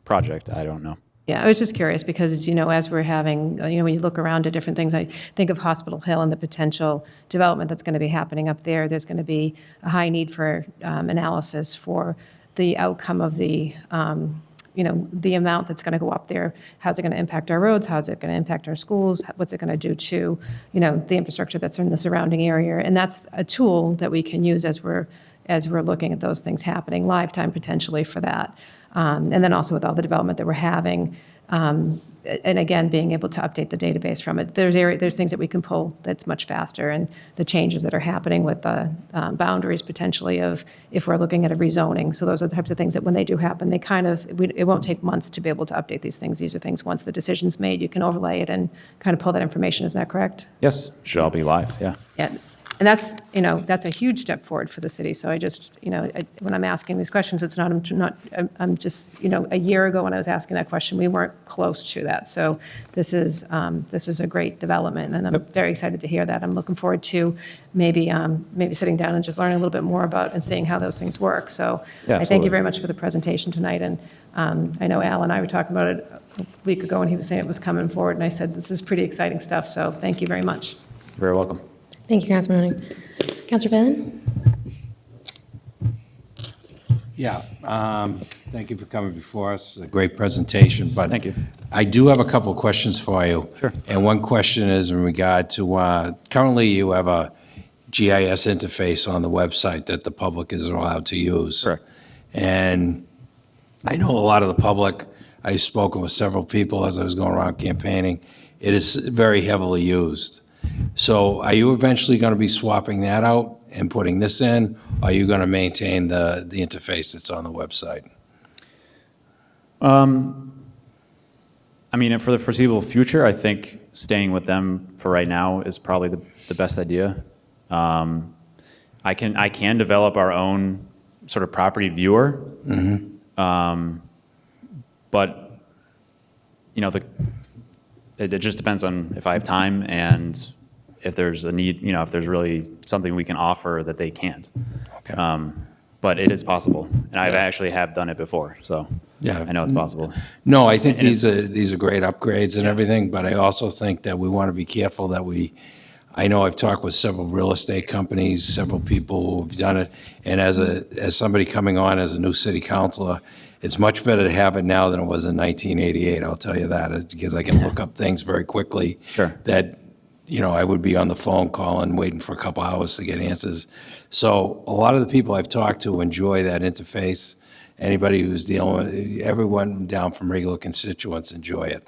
project, I don't know.
Yeah, I was just curious because, as we're having, when you look around at different things, I think of Hospital Hill and the potential development that's going to be happening up there. There's going to be a high need for analysis for the outcome of the amount that's going to go up there. How's it going to impact our roads? How's it going to impact our schools? What's it going to do to, the infrastructure that's in the surrounding area? And that's a tool that we can use as we're looking at those things happening, live time potentially for that. And then also with all the development that we're having, and again, being able to update the database from it. There's things that we can pull that's much faster, and the changes that are happening with the boundaries potentially of if we're looking at a rezoning. So those are the types of things that when they do happen, it won't take months to be able to update these things. These are things, once the decision's made, you can overlay it and kind of pull that information. Is that correct?
Yes, should all be live, yeah.
Yeah. And that's a huge step forward for the city. So I just, when I'm asking these questions, it's I'm just, a year ago when I was asking that question, we weren't close to that. So this is a great development, and I'm very excited to hear that. I'm looking forward to maybe sitting down and just learning a little bit more about and seeing how those things work. So
Yeah,
I thank
absolutely.
you very much for the presentation tonight. And I know Al and I were talking about it a week ago, and he was saying it was coming forward, and I said, this is pretty exciting stuff. So thank you very much.
You're very welcome.
Thank you, Councilor Manning. Councilor Phelan?
Yeah, thank you for coming before us. A great presentation, but
Thank you.
I do have a couple of questions for you.
Sure.
And one question is in regard to, currently you have a GIS interface on the website that the public is allowed to use.
Correct.
And I know a lot of the public, I've spoken with several people as I was going around campaigning, it is very heavily used. So are you eventually going to be swapping that out and putting this in? Or are you going to maintain the interface that's on the website?
I mean, for the foreseeable future, I think staying with them for right now is probably the best idea. I can develop our own sort of property viewer. But it just depends on if I have time and if there's a need, if there's really something we can offer that they can't.
Okay.
But it is possible, and I actually have done it before, so
Yeah.
I know it's possible.
No, I think these are great upgrades and everything, but I also think that we want to be careful that I know I've talked with several real estate companies, several people who've done it, and as somebody coming on as a new city councilor, It's much better to have it now than it was in 1988, I'll tell you that, because I can look up things very quickly.
Sure.
That, I would be on the phone calling, waiting for a couple hours to get answers. So a lot of the people I've talked to enjoy that interface. Anybody who's dealing with, everyone down from regular constituents enjoy it.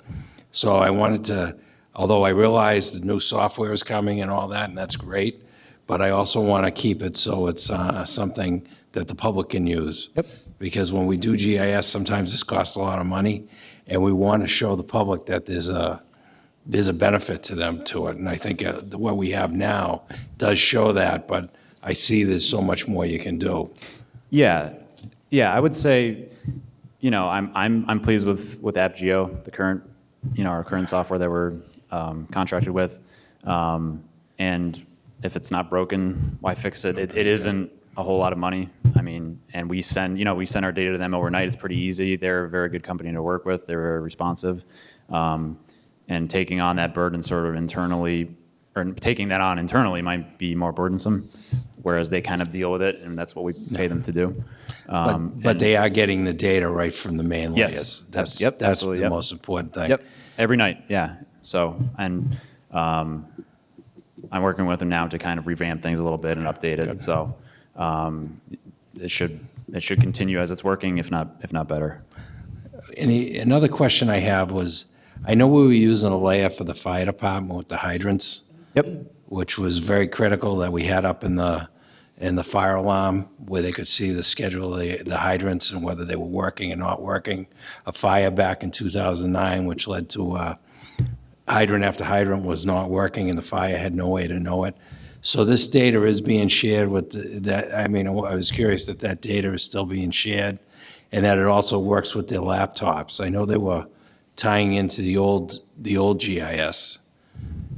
So I wanted to, although I realize the new software is coming and all that, and that's great, but I also want to keep it so it's something that the public can use.
Yep.
Because when we do GIS, sometimes this costs a lot of money, and we want to show the public that there's a benefit to them to it. And I think what we have now does show that, but I see there's so much more you can do.
Yeah, I would say, I'm pleased with AppGeo, the current, our current software that we're contracted with. And if it's not broken, why fix it? It isn't a whole lot of money. I mean, and we send our data to them overnight. It's pretty easy. They're a very good company to work with. They're very responsive. And taking on that burden sort of internally, or taking that on internally might be more burdensome, whereas they kind of deal with it, and that's what we pay them to do.
But they are getting the data right from the main
Yes.
layers. That's
Absolutely,
the
yep.
most important thing.
Yep, every night, yeah. So, and I'm working with them now to kind of revamp things a little bit and update it. So it should continue as it's working, if not better.
Another question I have was, I know we were using a layer for the fire department with the hydrants.
Yep.
Which was very critical that we had up in the fire alarm where they could see the schedule of the hydrants and whether they were working and not working. A fire back in 2009, which led to hydrant after hydrant was not working and the fire had no way to know it. So this data is being shared with that. I mean, I was curious that data is still being shared and that it also works with their laptops. I know they were tying into the old GIS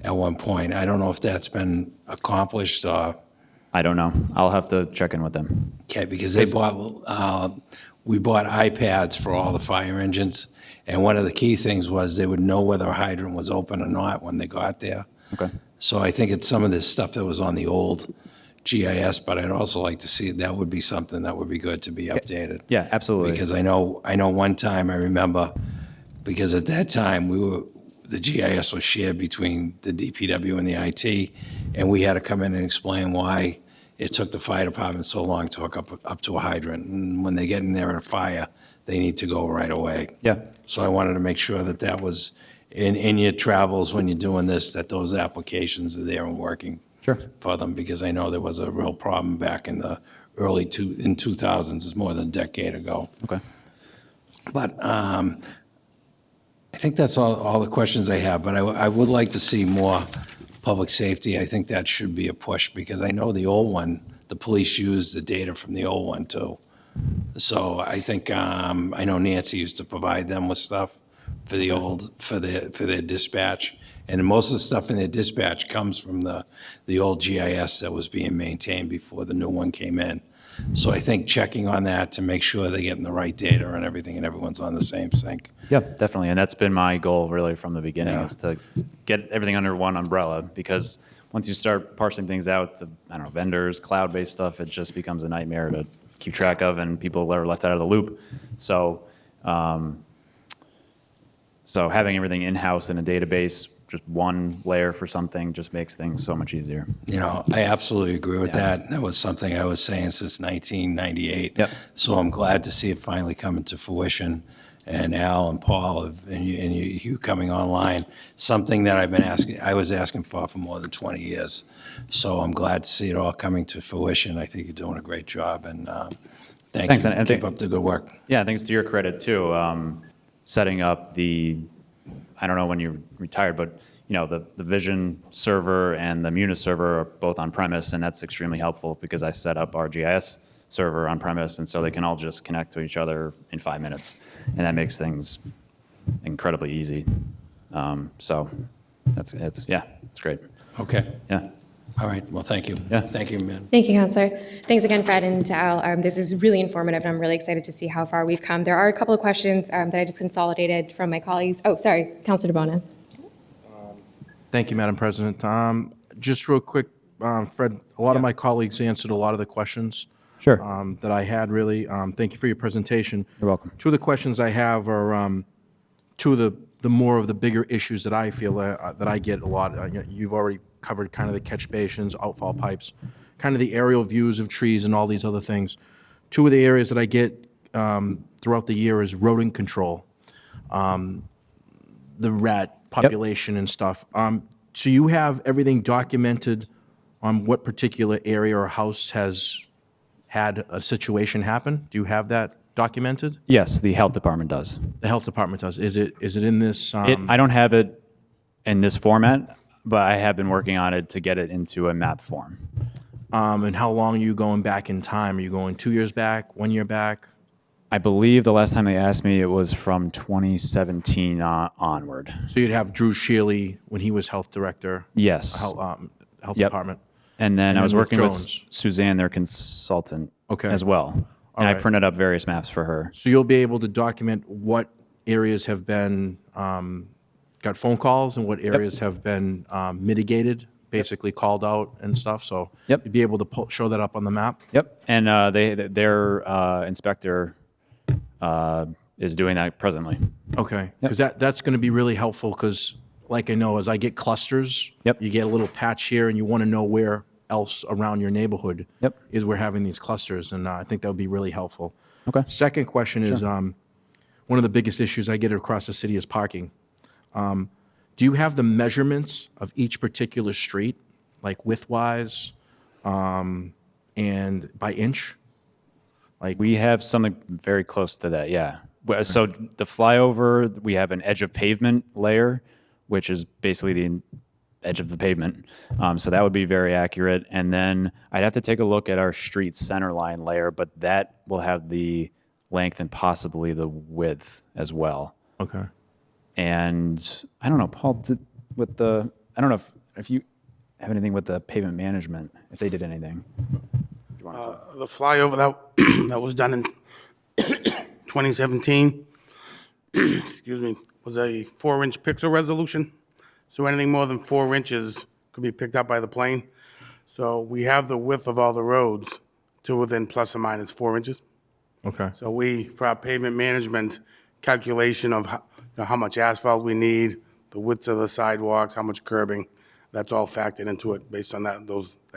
at one point. I don't know if that's been accomplished.
I don't know. I'll have to check in with them.
Okay, because we bought iPads for all the fire engines, and one of the key things was they would know whether a hydrant was open or not when they got there.
Okay.
So I think it's some of this stuff that was on the old GIS, but I'd also like to see, that would be something that would be good to be updated.
Yeah, absolutely.
Because I know one time, I remember, because at that time, the GIS was shared between the DPW and the IT, and we had to come in and explain why it took the fire department so long to hook up to a hydrant. And when they get in there at a fire, they need to go right away.
Yeah.
So I wanted to make sure that was in your travels when you're doing this, that those applications are there and working for them, because I know there was a real problem back in the early 2000s, it's more than a decade ago.
Okay.
But I think that's all the questions I have, but I would like to see more public safety. I think that should be a push, because I know the old one, the police used the data from the old one too. So I think, I know Nancy used to provide them with stuff for their dispatch. And most of the stuff in their dispatch comes from the old GIS that was being maintained before the new one came in. So I think checking on that to make sure they're getting the right data and everything, and everyone's on the same sync.
Yep, definitely. And that's been my goal really from the beginning, is to get everything under one umbrella, because once you start parsing things out to, vendors, cloud-based stuff, it just becomes a nightmare to keep track of, and people are left out of the loop. So, so having everything in-house in a database, just one layer for something, just makes things so much easier.
I absolutely agree with that. That was something I was saying since 1998.
Yep.
So I'm glad to see it finally coming to fruition. And Al and Paul and you coming online, something that I was asking for more than 20 years. So I'm glad to see it all coming to fruition. I think you're doing a great job, and
Thanks,
you.
and
Keep up the good work.
Yeah, thanks to your credit too. Setting up I don't know when you're retired, but the Vision server and the Munis server are both on premise, and that's extremely helpful because I set up our GIS server on premise, and so they can all just connect to each other in 5 minutes, and that makes things incredibly easy. So it's great.
Okay.
Yeah.
All right. Well, thank you.
Yeah.
Thank you, man.
Thank you, Counselor. Thanks again, Fred and to Al. This is really informative, and I'm really excited to see how far we've come. There are a couple of questions that I just consolidated from my colleagues. Oh, sorry, Counselor DeBona.
Thank you, Madam President. Just real quick, Fred, a lot of my colleagues answered a lot of the questions.
Sure.
that I had, really. Thank you for your presentation.
You're welcome.
Two of the questions I have are two of the more of the bigger issues that I feel that I get a lot. You've already covered kind of the catch basins, outfall pipes, kind of the aerial views of trees and all these other things. Two of the areas that I get throughout the year is rodent control, the rat population and stuff. So you have everything documented on what particular area or house has had a situation happen? Do you have that documented?
Yes, the health department does.
The health department does. Is it in this?
I don't have it in this format, but I have been working on it to get it into a map form.
And how long are you going back in time? Are you going 2 years back, 1 year back?
I believe the last time they asked me, it was from 2017 onward.
So you'd have Drew Shealy when he was health director,
Yes.
health
Yep.
department.
And then I was
with
working with
Jones.
Suzanne, their consultant,
Okay.
as well. And I
right.
printed up various maps for her.
So you'll be able to document what areas have been, got phone calls and what areas have been mitigated, basically called out and stuff. So
Yep.
you'd be able to show that up on the map?
Yep. And their inspector is doing that presently.
Okay, because that's going to be really helpful, because like I know, as I get clusters,
Yep.
you get a little patch here and you want to know where else around your neighborhood
Yep.
is we're having these clusters, and I think that would be really helpful.
Okay.
Second question is, one of the biggest issues I get across the city is parking. Do you have the measurements of each particular street, like widthwise, and by inch?
We have something very close to that, yeah. So the flyover, we have an edge of pavement layer, which is basically the edge of the pavement. So that would be very accurate. And then I'd have to take a look at our street center line layer, but that will have the length and possibly the width as well.
Okay.
And I don't know, Paul, I don't know if you have anything with the pavement management, if they did anything.
The flyover that was done in 2017, excuse me, was a 4-inch pixel resolution. So anything more than 4 inches could be picked up by the plane. So we have the width of all the roads to within plus or minus 4 inches.
Okay.
So we, for our pavement management calculation of how much asphalt we need, the width of the sidewalks, how much curbing, that's all factored into it based on that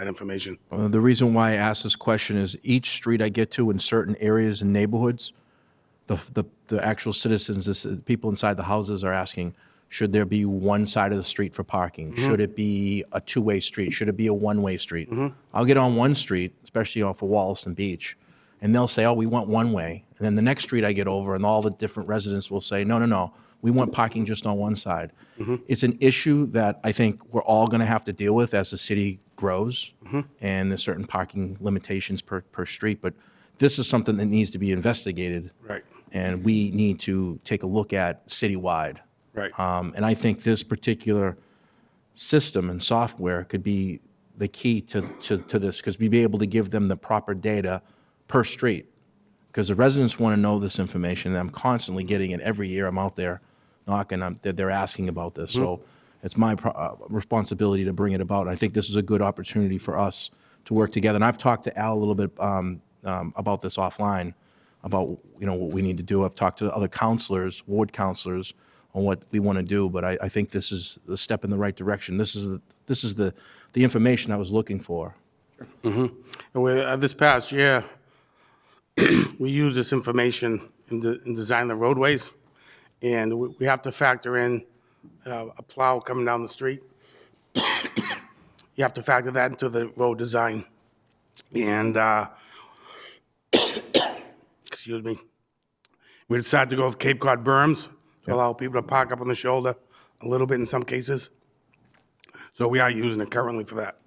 information.
The reason why I ask this question is each street I get to in certain areas and neighborhoods, the actual citizens, the people inside the houses are asking, should there be one side of the street for parking? Should it be a two-way street? Should it be a one-way street? I'll get on one street, especially off of Wollaston Beach, and they'll say, oh, we want one way. And then the next street I get over, and all the different residents will say, no, we want parking just on one side. It's an issue that I think we're all going to have to deal with as the city grows, and there's certain parking limitations per street, but this is something that needs to be investigated.
Right.
And we need to take a look at citywide.
Right.
And I think this particular system and software could be the key to this, because we'd be able to give them the proper data per street. Because the residents want to know this information, and I'm constantly getting it every year. I'm out there knocking, they're asking about this. So it's my responsibility to bring it about. I think this is a good opportunity for us to work together. And I've talked to Al a little bit about this offline, about what we need to do. I've talked to other counselors, ward counselors, on what we want to do. But I think this is the step in the right direction. This is the information I was looking for.
And this past year, we used this information in designing the roadways, and we have to factor in a plow coming down the street. You have to factor that into the road design. And, excuse me, we decided to go with Cape Cod berms to allow people to park up on the shoulder a little bit in some cases. So we are using it currently for that.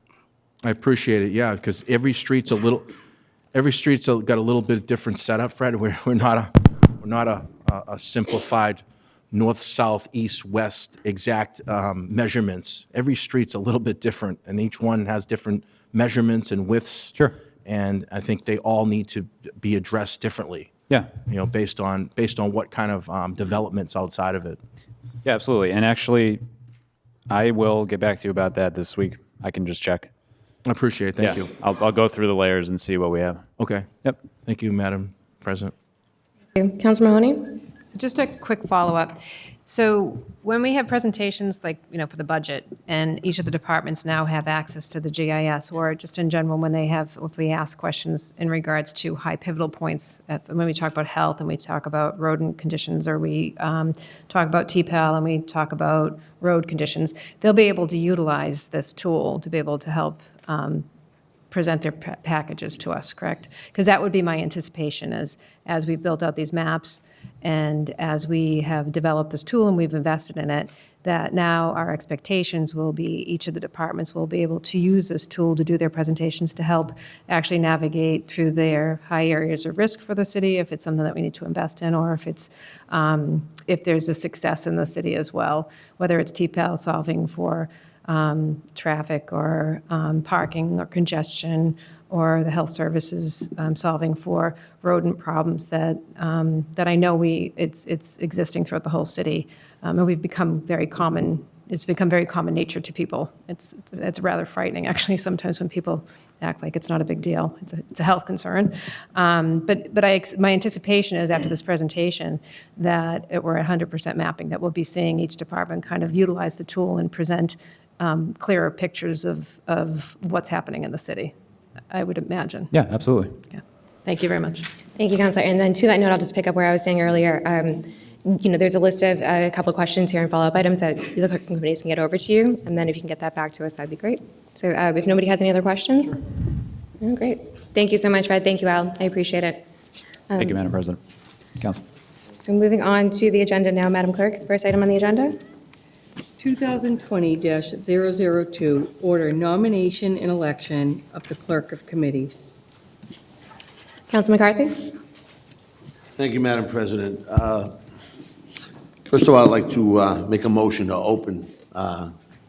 I appreciate it, yeah, because every street's got a little bit different setup, Fred. We're not a simplified north, south, east, west exact measurements. Every street's a little bit different, and each one has different measurements and widths.
Sure.
And I think they all need to be addressed differently.
Yeah.
Based on what kind of developments outside of it.
Yeah, absolutely. And actually, I will get back to you about that this week. I can just check.
I appreciate it. Thank
Yeah,
you.
I'll go through the layers and see what we have.
Okay.
Yep.
Thank you, Madam President.
Councilor Mahoney?
So just a quick follow-up. So when we have presentations like, for the budget, and each of the departments now have access to the GIS, or just in general, when if we ask questions in regards to high pivotal points, when we talk about health and we talk about rodent conditions, or we talk about TPAL and we talk about road conditions, they'll be able to utilize this tool to be able to help present their packages to us, correct? Because that would be my anticipation as we've built out these maps and as we have developed this tool and we've invested in it, that now our expectations will be each of the departments will be able to use this tool to do their presentations to help actually navigate through their high areas of risk for the city, if it's something that we need to invest in, or if there's a success in the city as well, whether it's TPAL solving for traffic or parking or congestion, or the health services solving for rodent problems that I know it's existing throughout the whole city, and we've become very common. It's become very common nature to people. It's rather frightening, actually, sometimes when people act like it's not a big deal. It's a health concern. But my anticipation is after this presentation that we're at 100% mapping, that we'll be seeing each department kind of utilize the tool and present clearer pictures of what's happening in the city, I would imagine.
Yeah, absolutely.
Yeah. Thank you very much.
Thank you, Councilor. And then to that note, I'll just pick up where I was saying earlier. There's a list of a couple of questions here and follow-up items that the clerk committees can get over to you, and then if you can get that back to us, that'd be great. So if nobody has any other questions? Oh, great. Thank you so much, Fred. Thank you, Al. I appreciate it.
Thank you, Madam President. Council.
So moving on to the agenda now, Madam Clerk, the first item on the agenda.
2020-002, order nomination and election of the clerk of committees.
Council McCarthy?
Thank you, Madam President. First of all, I'd like to make a motion to open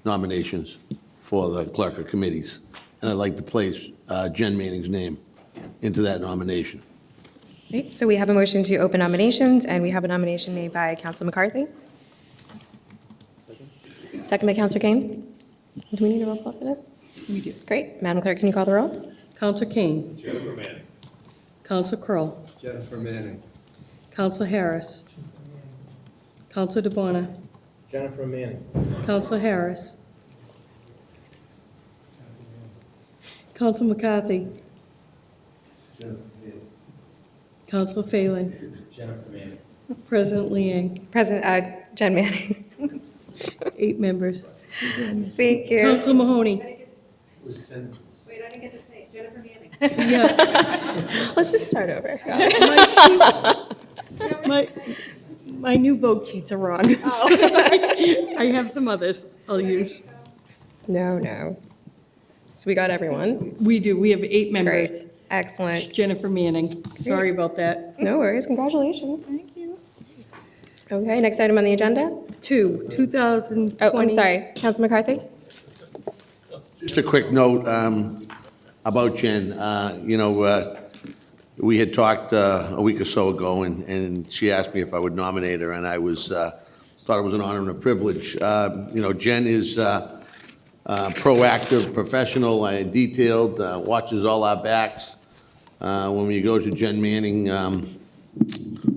nominations for the clerk of committees, and I'd like to place Jen Manning's name into that nomination.
Great. So we have a motion to open nominations, and we have a nomination made by Council McCarthy. Second by Councilor Kane. Do we need a roll call for this?
We do.
Great. Madam Clerk, can you call the roll?
Counselor Kane. Jennifer Manning. Counselor Kroll.
Jennifer Manning.
Counselor Harris. Counselor DeBona.
Jennifer Manning.
Counselor Harris. Counselor McCarthy. Counselor Phelan.
Jennifer Manning.
President Liang.
President, Jen Manning.
8 members.
Thank you.
Counselor Mahoney.
It was 10.
Wait, I didn't get to say it. Jennifer Manning.
Yeah.
Let's just start over.
My new vote sheets are wrong. I have some others I'll use.
No. So we got everyone.
We do. We have 8 members.
Great. Excellent.
Jennifer Manning. Sorry about that.
No worries. Congratulations. Thank you. Okay, next item on the agenda.
2020.
Oh, I'm sorry. Council McCarthy?
Just a quick note about Jen. We had talked a week or so ago, and she asked me if I would nominate her, and I thought it was an honor and a privilege. Jen is proactive, professional, detailed, watches all our backs. When we go to Jen Manning,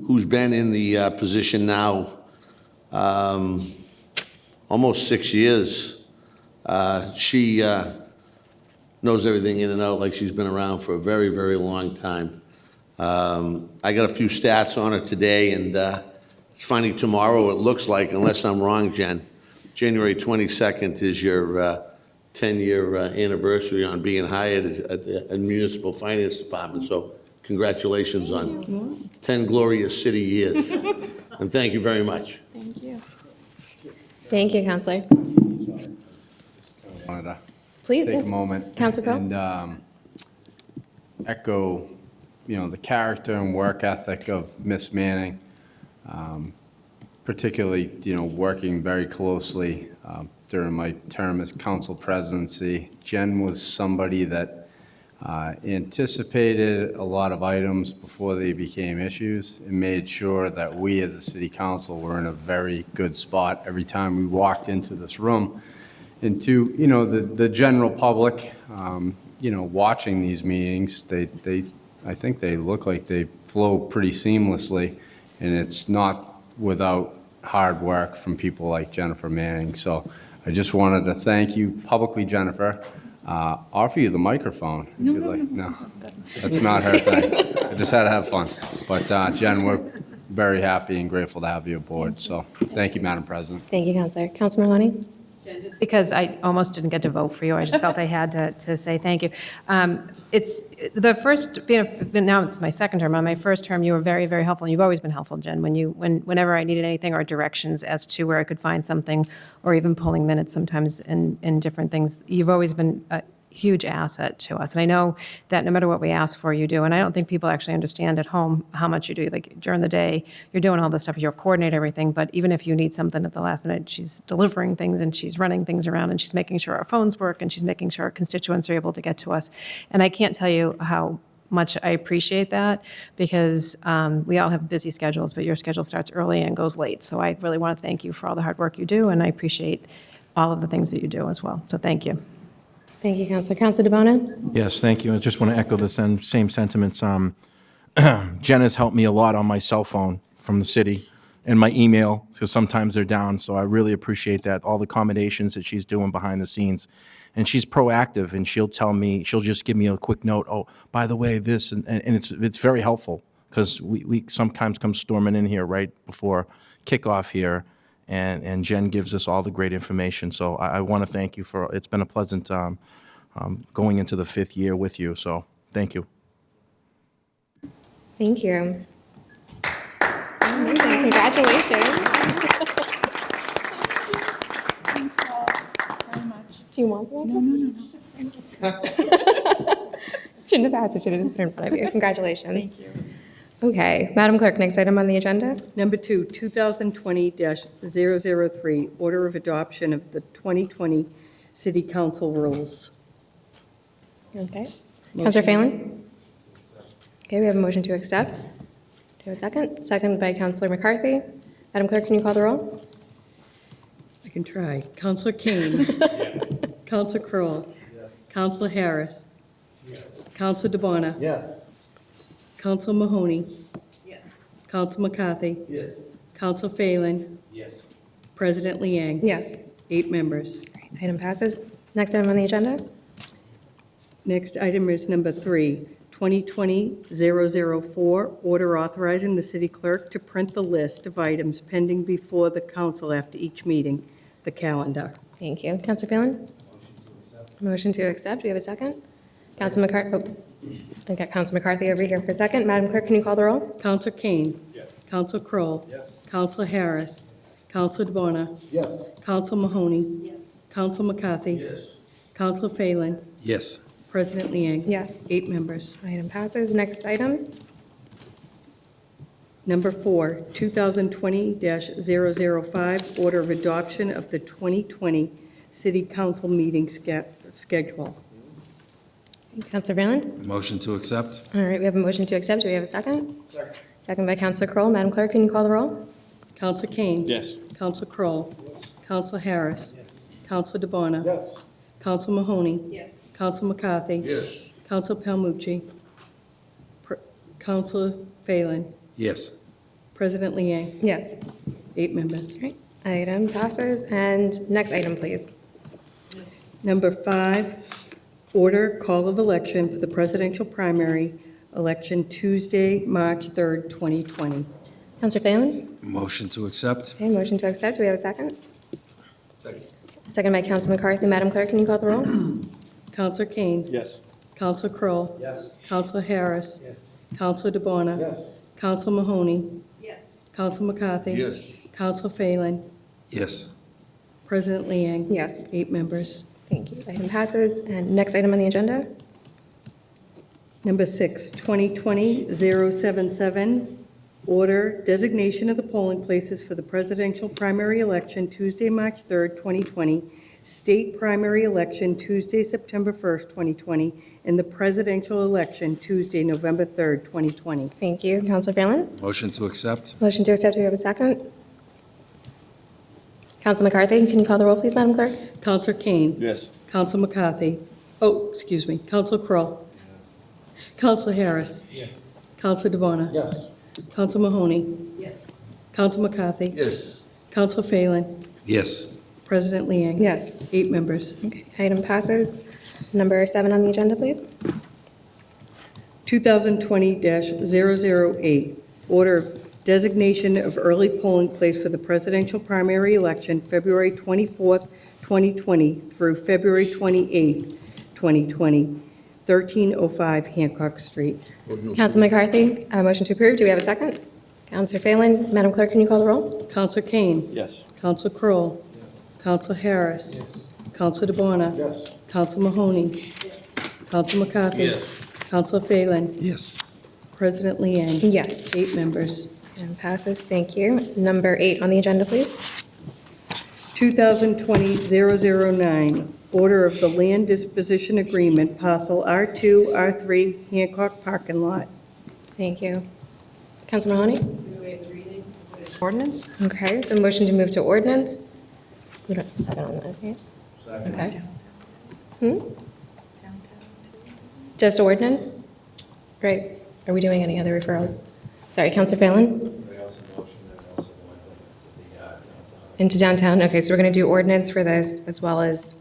who's been in the position now almost 6 years, she knows everything in and out like she's been around for a very, very long time. I got a few stats on her today, and it's funny, tomorrow it looks like, unless I'm wrong, Jen, January 22nd is your 10-year anniversary on being hired at the Municipal Finance Department, so congratulations on 10 glorious city years. And thank you very much.
Thank you, Councilor.
Wanted to
Please,
take
yes.
a moment.
Councilor Crowe?
And echo, the character and work ethic of Miss Manning, particularly, working very closely during my term as council presidency. Jen was somebody that anticipated a lot of items before they became issues and made sure that we as a city council were in a very good spot every time we walked into this room. And to, the general public, watching these meetings, I think they look like they flow pretty seamlessly, and it's not without hard work from people like Jennifer Manning. So I just wanted to thank you publicly, Jennifer. Offer you the microphone. If you'd like. No, that's not her thing. I just had to have fun. But Jen, we're very happy and grateful to have you aboard. So thank you, Madam President.
Thank you, Counselor. Counselor Mahoney?
Because I almost didn't get to vote for you, I just felt I had to say thank you. It's the first, now it's my second term. On my first term, you were very, very helpful, and you've always been helpful, Jen, whenever I needed anything or directions as to where I could find something, or even pulling minutes sometimes in different things. You've always been a huge asset to us, and I know that no matter what we ask for, you do, and I don't think people actually understand at home how much you do. Like, during the day, you're doing all this stuff, you're coordinating everything, but even if you need something at the last minute, she's delivering things, and she's running things around, and she's making sure our phones work, and she's making sure our constituents are able to get to us. And I can't tell you how much I appreciate that, because we all have busy schedules, but your schedule starts early and goes late. So I really want to thank you for all the hard work you do, and I appreciate all of the things that you do as well. So thank you.
Thank you, Counselor. Counselor DeBona?
Yes, thank you. I just want to echo the same sentiments. Jen has helped me a lot on my cell phone from the city and my email, because sometimes they're down. So I really appreciate that, all the accommodations that she's doing behind the scenes. And she's proactive, and she'll just give me a quick note, oh, by the way, this, and it's very helpful, because we sometimes come storming in here right before kickoff here, and Jen gives us all the great information. So I want to thank you for, it's been a pleasant going into the 5th year with you, so thank you.
Thank you. Amazing. Congratulations. Do you want one? No. Shouldn't have asked. I should have just put it in front of you. Congratulations. Thank you. Okay, Madam Clerk, next item on the agenda.
Number 2, 2020-003, order of adoption of the 2020 City Council rules.
Okay. Counselor Phelan? Okay, we have a motion to accept. Do you have a second? Second by Counselor McCarthy. Madam Clerk, can you call the roll?
I can try. Counselor Kane. Counselor Kroll. Counselor Harris. Counselor DeBona.
Yes.
Counselor Mahoney. Counselor McCarthy.
Yes.
Counselor Phelan.
Yes.
President Liang.
Yes.
8 members.
Item passes. Next item on the agenda.
Next item is number 3, 2020-004, order authorizing the city clerk to print the list of items pending before the council after each meeting, the calendar.
Thank you. Counselor Phelan? Motion to accept. Do we have a second? Counselor McCarthy. Oh, I got Counselor McCarthy over here for a second. Madam Clerk, can you call the roll?
Counselor Kane. Yes. Counselor Kroll.
Yes.
Counselor Harris. Counselor DeBona.
Yes.
Counselor Mahoney. Yes. Counselor McCarthy.
Yes.
Counselor Phelan.
Yes.
President Liang.
Yes.
8 members.
Item passes. Next item.
Number 4, 2020-005, order of adoption of the 2020 City Council meeting schedule.
Counselor Phelan?
Motion to accept?
All right, we have a motion to accept. Do we have a second? Second. Second by Counselor Kroll. Madam Clerk, can you call the roll?
Counselor Kane.
Yes.
Counselor Kroll. Counselor Harris.
Yes.
Counselor DeBona.
Yes.
Counselor Mahoney. Yes. Counselor McCarthy.
Yes.
Counselor Palmucci. Counselor Phelan.
Yes.
President Liang.
Yes.
8 members.
All right, item passes. And next item, please.
Number 5, order call of election for the presidential primary election Tuesday, March 3rd, 2020.
Counselor Phelan?
Motion to accept?
Okay, motion to accept. Do we have a second? Second. Second by Counselor McCarthy. Madam Clerk, can you call the roll?
Counselor Kane.
Yes.
Counselor Kroll.
Yes.
Counselor Harris.
Yes.
Counselor DeBona.
Yes.
Counselor Mahoney. Yes. Counselor McCarthy.
Yes.
Counselor Phelan.
Yes.
President Liang.
Yes.
8 members.
Thank you. Item passes. And next item on the agenda?
Number 6, 2020-077, order designation of the polling places for the presidential primary election Tuesday, March 3rd, 2020, state primary election Tuesday, September 1st, 2020, and the presidential election Tuesday, November 3rd, 2020.
Thank you. Counselor Phelan?
Motion to accept?
Motion to accept. Do we have a second? Counsel McCarthy, can you call the roll, please, Madam Clerk?
Counselor Kane.
Yes.
Counselor McCarthy. Oh, excuse me. Counselor Crowe. Counselor Harris.
Yes.
Counselor DeBona.
Yes.
Counselor Mahoney. Yes. Counselor McCarthy.
Yes.
Counselor Phelan.
Yes.
President Liang.
Yes.
8 members.
Okay, item passes. Number 7 on the agenda, please.
2020-008, order of designation of early polling place for the presidential primary election, February 24th, 2020 through February 28th, 2020, 1305 Hancock Street.
Counsel McCarthy, motion to approve. Do we have a second? Counselor Phelan, Madam Clerk, can you call the roll?
Counselor Kane.
Yes.
Counselor Crowe. Counselor Harris.
Yes.
Counselor DeBona.
Yes.
Counselor Mahoney. Counselor McCarthy. Counselor Phelan.
Yes.
President Liang.
Yes.
8 members.
Item passes. Thank you. Number 8 on the agenda, please.
2020-009, order of the land disposition agreement, parcel R2, R3, Hancock parking lot.
Thank you. Counsel Mahoney?
Ordinance?
Okay, so motion to move to ordinance. We don't, second on that, okay? Okay. Just ordinance? Great. Are we doing any other referrals? Sorry, Counselor Phelan? Into downtown? Okay, so we're going to do ordinance for this as well as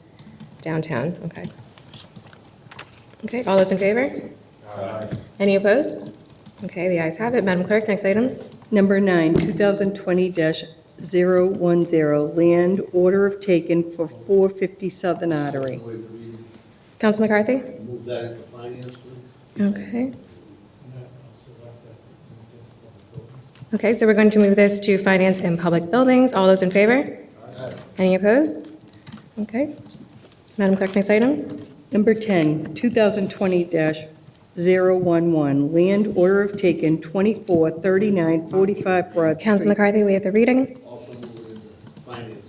downtown, okay. Okay, all those in favor? Any opposed? Okay, the ayes have it. Madam Clerk, next item.
Number 9, 2020-010, land order of taken for 450 Southern Artery.
Counsel McCarthy?
Move that into finance, please.
Okay. Okay, so we're going to move this to Finance and Public Buildings. All those in favor? Any opposed? Okay. Madam Clerk, next item.
Number 10, 2020-011, land order of taken 243945 Broad Street.
Counsel McCarthy, we have the reading.
Also move it into finance.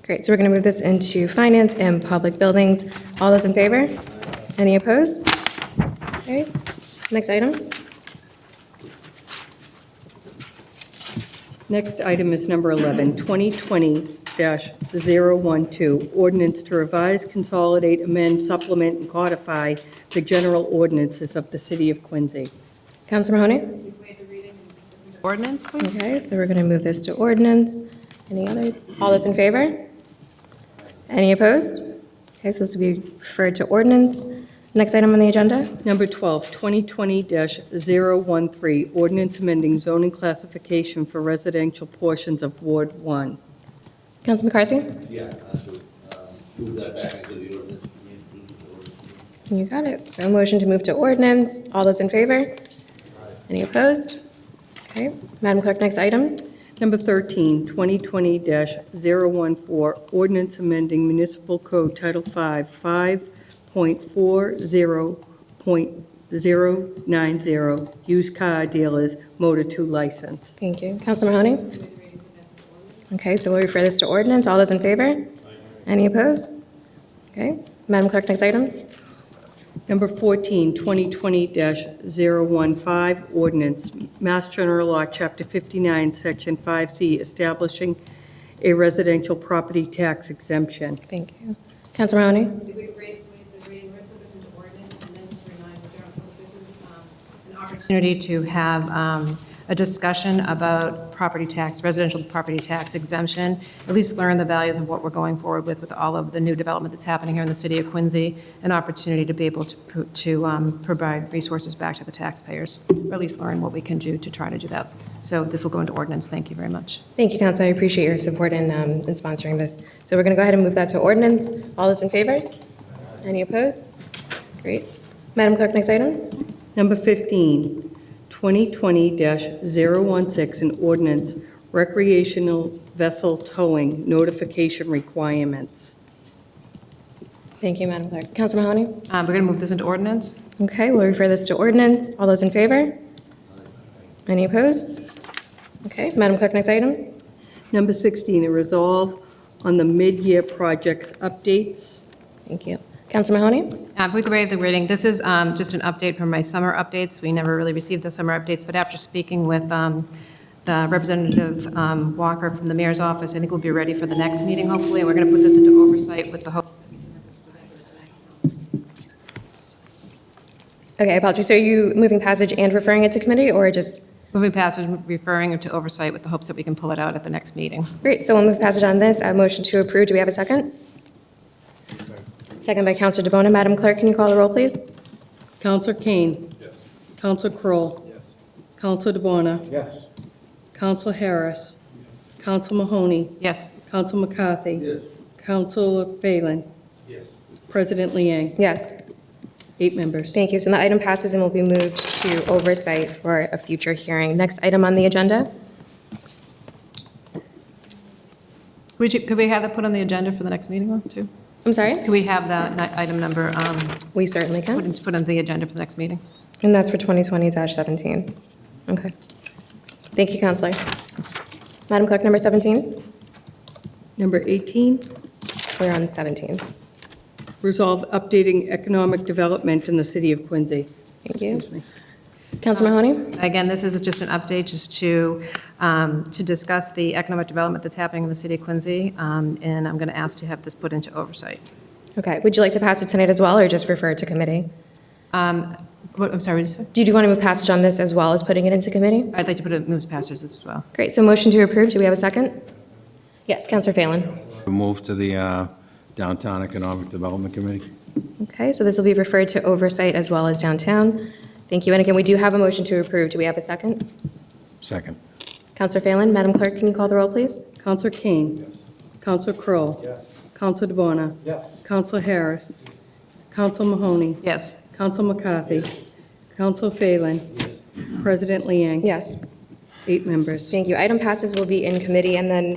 Great, so we're going to move this into Finance and Public Buildings. All those in favor? Any opposed? Okay, next item.
Next item is number 11, 2020-012, ordinance to revise, consolidate, amend, supplement, and codify the general ordinances of the city of Quincy.
Counsel Mahoney?
Ordinance, please?
Okay, so we're going to move this to ordinance. Any others? All those in favor? Any opposed? Okay, so this will be referred to ordinance. Next item on the agenda.
Number 12, 2020-013, ordinance amending zoning classification for residential portions of Ward 1.
Counsel McCarthy?
Yeah, that's what, move that back into the ordinance.
You got it. So a motion to move to ordinance. All those in favor? Any opposed? Okay. Madam Clerk, next item.
Number 13, 2020-014, ordinance amending municipal code Title 5, 5.40.090, used car dealers, Motor 2 license.
Thank you. Counsel Mahoney? Okay, so we'll refer this to ordinance. All those in favor? Any opposed? Okay. Madam Clerk, next item.
Number 14, 2020-015, ordinance, Mass General Law, Chapter 59, Section 5C, establishing a residential property tax exemption.
Thank you. Counsel Mahoney?
Opportunity to have a discussion about property tax, residential property tax exemption, at least learn the values of what we're going forward with all of the new development that's happening here in the city of Quincy, an opportunity to be able to provide resources back to the taxpayers, or at least learn what we can do to try to do that. So this will go into ordinance. Thank you very much.
Thank you, Counsel. I appreciate your support in sponsoring this. So we're going to go ahead and move that to ordinance. All those in favor? Any opposed? Great. Madam Clerk, next item.
Number 15, 2020-016, an ordinance, recreational vessel towing notification requirements.
Thank you, Madam Clerk. Counsel Mahoney?
We're going to move this into ordinance.
Okay, we'll refer this to ordinance. All those in favor? Any opposed? Okay, Madam Clerk, next item.
Number 16, a resolve on the mid-year projects updates.
Thank you. Counsel Mahoney?
If we could waive the reading, this is just an update from my summer updates. We never really received the summer updates, but after speaking with Representative Walker from the mayor's office, I think we'll be ready for the next meeting, hopefully. We're going to put this into oversight with the hope.
Okay, I apologize. So are you moving passage and referring it to committee, or just?
Moving passage, referring to oversight with the hopes that we can pull it out at the next meeting.
Great, so we'll move passage on this. A motion to approve. Do we have a second? Second by Counselor DeBona. Madam Clerk, can you call the roll, please?
Counselor Kane. Yes. Counselor Kroll. Yes. Counselor DeBona.
Yes.
Counselor Harris. Yes. Counselor Mahoney.
Yes.
Counselor McCarthy.
Yes.
Counselor Phelan.
Yes.
President Liang.
Yes.
8 members.
Thank you. So the item passes and will be moved to oversight for a future hearing. Next item on the agenda?
Could we have that put on the agenda for the next meeting, too?
I'm sorry?
Could we have that item number
We certainly can.
put on the agenda for the next meeting?
And that's for 2020-17. Okay. Thank you, Counselor. Madam Clerk, number 17?
Number 18,
We're on 17.
resolve updating economic development in the city of Quincy.
Thank you. Counselor Mahoney?
Again, this is just an update just to discuss the economic development that's happening in the city of Quincy, and I'm going to ask to have this put into oversight.
Okay. Would you like to pass it tonight as well, or just refer it to committee?
I'm sorry, what did you say?
Do you want to move passage on this as well as putting it into committee?
I'd like to put it, move passages as well.
Great. So motion to approve. Do we have a second? Yes, Counselor Phelan.
Move to the Downtown Economic Development Committee.
Okay, so this will be referred to oversight as well as downtown. Thank you. And again, we do have a motion to approve. Do we have a second?
Second.
Counselor Phelan, Madam Clerk, can you call the roll, please?
Counselor Kane.
Yes.
Counselor Kroll.
Yes.
Counselor DeBona.
Yes.
Counselor Harris. Counselor Mahoney.
Yes.
Counselor McCarthy. Counselor Phelan.
Yes.
President Liang.
Yes.
8 members.
Thank you. Item passes will be in committee, and then,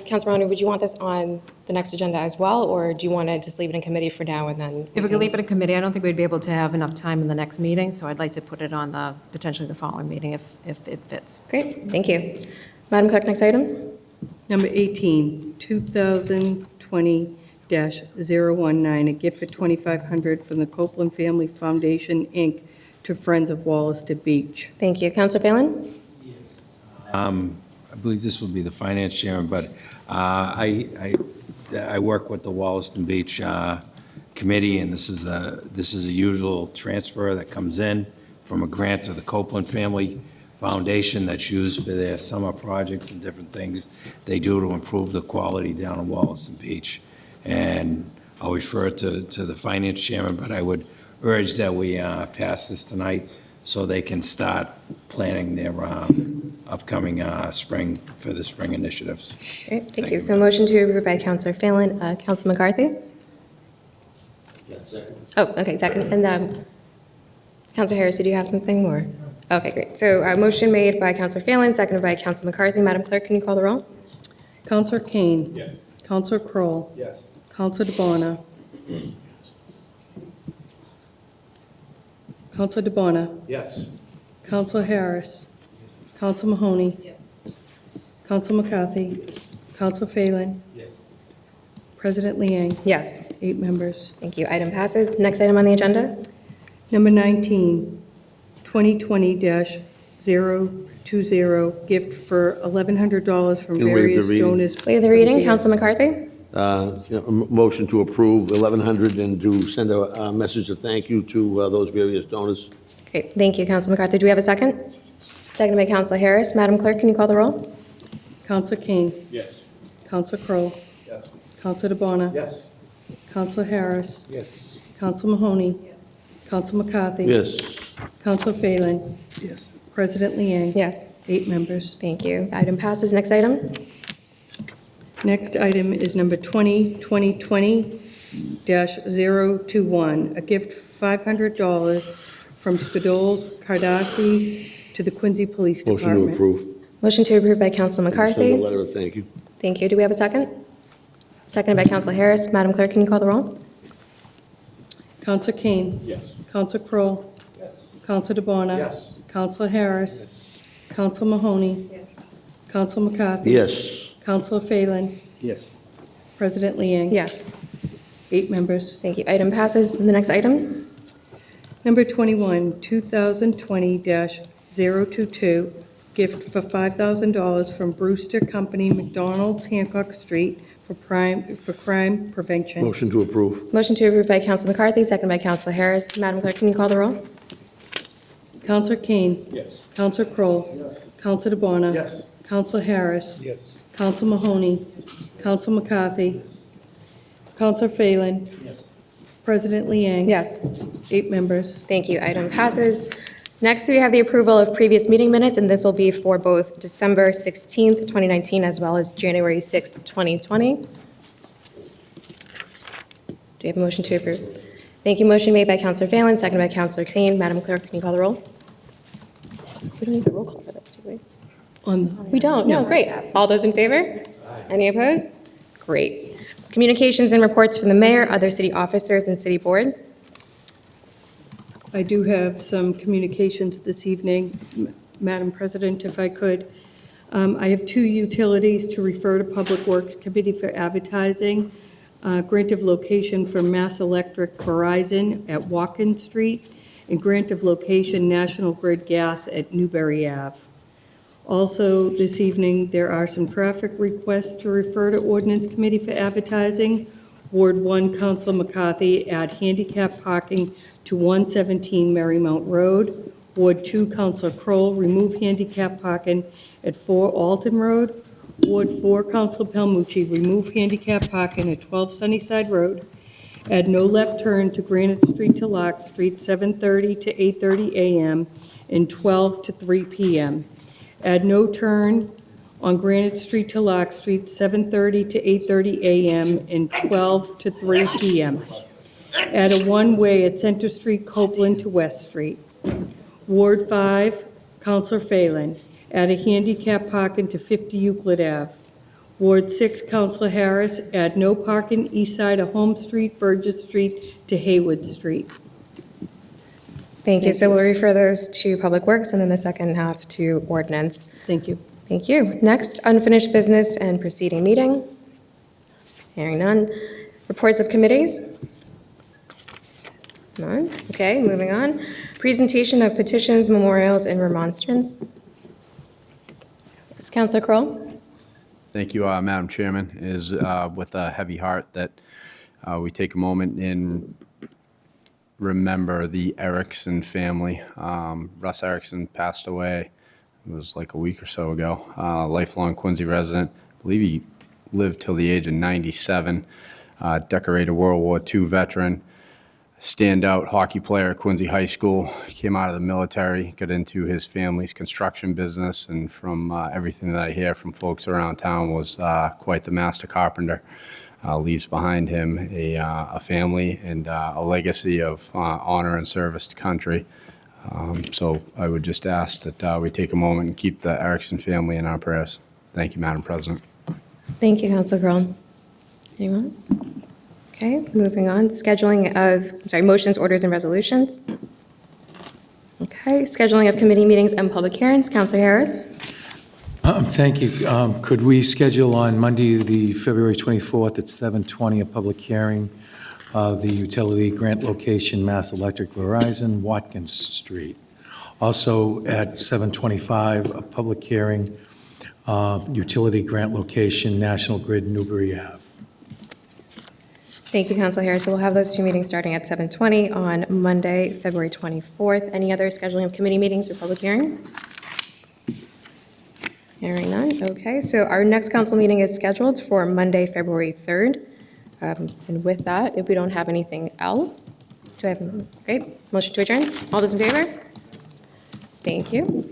Counselor Mahoney, would you want this on the next agenda as well, or do you want to just leave it in committee for now and then?
If we could leave it in committee, I don't think we'd be able to have enough time in the next meeting, so I'd like to put it on potentially the following meeting if it fits.
Great, thank you. Madam Clerk, next item?
Number 18, 2020-019, a gift for $2,500 from the Copeland Family Foundation, Inc., to Friends of Wollaston Beach.
Thank you. Counselor Phelan?
I believe this will be the finance chairman, but I work with the Wollaston Beach Committee, and this is a usual transfer that comes in from a grant to the Copeland Family Foundation that's used for their summer projects and different things they do to improve the quality down in Wollaston Beach. And I'll refer it to the finance chairman, but I would urge that we pass this tonight so they can start planning their upcoming spring, for the spring initiatives.
Great, thank you. So motion to approve by Counselor Phelan. Counselor McCarthy?
Yeah, second.
Oh, okay, second. And Counselor Harris, did you have something more? Okay, great. So motion made by Counselor Phelan, seconded by Counselor McCarthy. Madam Clerk, can you call the roll?
Counselor Kane.
Yes.
Counselor Kroll.
Yes.
Counselor DeBona. Counselor DeBona.
Yes.
Counselor Harris. Counselor Mahoney. Counselor McCarthy. Counselor Phelan.
Yes.
President Liang.
Yes,
8 members.
thank you. Item passes. Next item on the agenda?
Number 19, 2020-020, gift for $1,100 from
Can we waive the
various
reading?
donors.
Waive the reading. Counselor McCarthy?
Motion to approve 1,100 and to send a message of thank you to those various donors.
Great, thank you, Counselor McCarthy. Do we have a second? Seconded by Counselor Harris. Madam Clerk, can you call the roll?
Counselor Kane.
Yes.
Counselor Kroll.
Yes.
Counselor DeBona.
Yes.
Counselor Harris.
Yes.
Counselor Mahoney. Counselor McCarthy.
Yes.
Counselor Phelan.
Yes.
President Liang.
Yes,
8 members.
thank you. Item passes. Next item?
Next item is number 2020-021, a gift $500 from Spadol Cardassi to the Quincy Police
Motion
Department.
to approve.
Motion to approve by Counselor
Send a
McCarthy.
letter of thank you.
Thank you. Do we have a second? Seconded by Counselor Harris. Madam Clerk, can you call the roll?
Counselor Kane.
Yes.
Counselor Kroll.
Yes.
Counselor DeBona.
Yes.
Counselor Harris.
Yes.
Counselor Mahoney. Counselor McCarthy.
Yes.
Counselor Phelan.
Yes.
President Liang.
Yes,
8 members.
thank you. Item passes. The next item?
Number 21, 2020-022, gift for $5,000 from Brewster Company, McDonald's, Hancock Street, for crime prevention.
Motion to approve.
Motion to approve by Counsel McCarthy, second by Counsel Harris. Madam Clerk, can you call the roll?
Counselor Kane.
Yes.
Counselor Crowe. Yes. Counselor DeBona.
Yes.
Counselor Harris.
Yes.
Counselor Mahoney. Counselor McCarthy. Counselor Phelan.
Yes.
President Liang.
Yes.
8 members.
Thank you. Item passes. Next, we have the approval of previous meeting minutes, and this will be for both December 16th, 2019, as well as January 6th, 2020. Do you have a motion to approve? Thank you. Motion made by Counselor Phelan, seconded by Counselor Kane. Madam Clerk, can you call the roll? We don't need a roll call for this, do we? We don't. No, great. All those in favor? Any opposed? Great. Communications and reports from the mayor, other city officers, and city boards.
I do have some communications this evening, Madam President, if I could. I have 2 utilities to refer to Public Works Committee for advertising. Grant of location for Mass Electric Verizon at Watkins Street, and grant of location National Grid Gas at Newbury Ave. Also, this evening, there are some traffic requests to refer to Ordinance Committee for advertising. Ward 1, Council McCarthy, add handicap parking to 117 Marymount Road. Ward 2, Councilor Kroll, remove handicap parking at 4 Alton Road. Ward 4, Councilor Palmucci, remove handicap parking at 12 Sunnyside Road. Add no left turn to Granite Street to Lock Street, 7:30 to 8:30 a.m. and 12 to 3 p.m. Add no turn on Granite Street to Lock Street, 7:30 to 8:30 a.m. and 12 to 3 p.m. Add a one-way at Center Street, Copeland to West Street. Ward 5, Councilor Phelan, add a handicap parking to 50 Euclid Ave. Ward 6, Councilor Harris, add no parking east side of Home Street, Burgess Street to Haywood Street.
Thank you. So we'll refer those to Public Works, and then the second half to ordinance.
Thank you.
Thank you. Next, unfinished business and preceding meeting. Hearing none. Reports of committees. None. Okay, moving on. Presentation of petitions, memorials, and remonstrance. Councilor Kroll.
Thank you, Madam Chairman. It is with a heavy heart that we take a moment and remember the Erickson family. Russ Erickson passed away, it was like a week or so ago. Lifelong Quincy resident. I believe he lived till the age of 97. Decorated World War II veteran. Standout hockey player at Quincy High School. Came out of the military, got into his family's construction business, and from everything that I hear from folks around town was quite the master carpenter. Leaves behind him a family and a legacy of honor and service to country. So I would just ask that we take a moment and keep the Erickson family in our prayers. Thank you, Madam President.
Thank you, Councilor Kroll. Anyone? Okay, moving on. Scheduling of, motions, orders, and resolutions. Okay, scheduling of committee meetings and public hearings. Councilor Harris.
Thank you. Could we schedule on Monday, the February 24th at 7:20, a public hearing, the utility grant location, Mass Electric Verizon, Watkins Street. Also at 7:25, a public hearing, utility grant location, National Grid, Newbury Ave.
Thank you, Councilor Harris. So we'll have those 2 meetings starting at 7:20 on Monday, February 24th. Any other scheduling of committee meetings or public hearings? Hearing none. Okay, so our next council meeting is scheduled for Monday, February 3rd. And with that, if we don't have anything else, do I have, great, motion to adjourn? All those in favor? Thank you.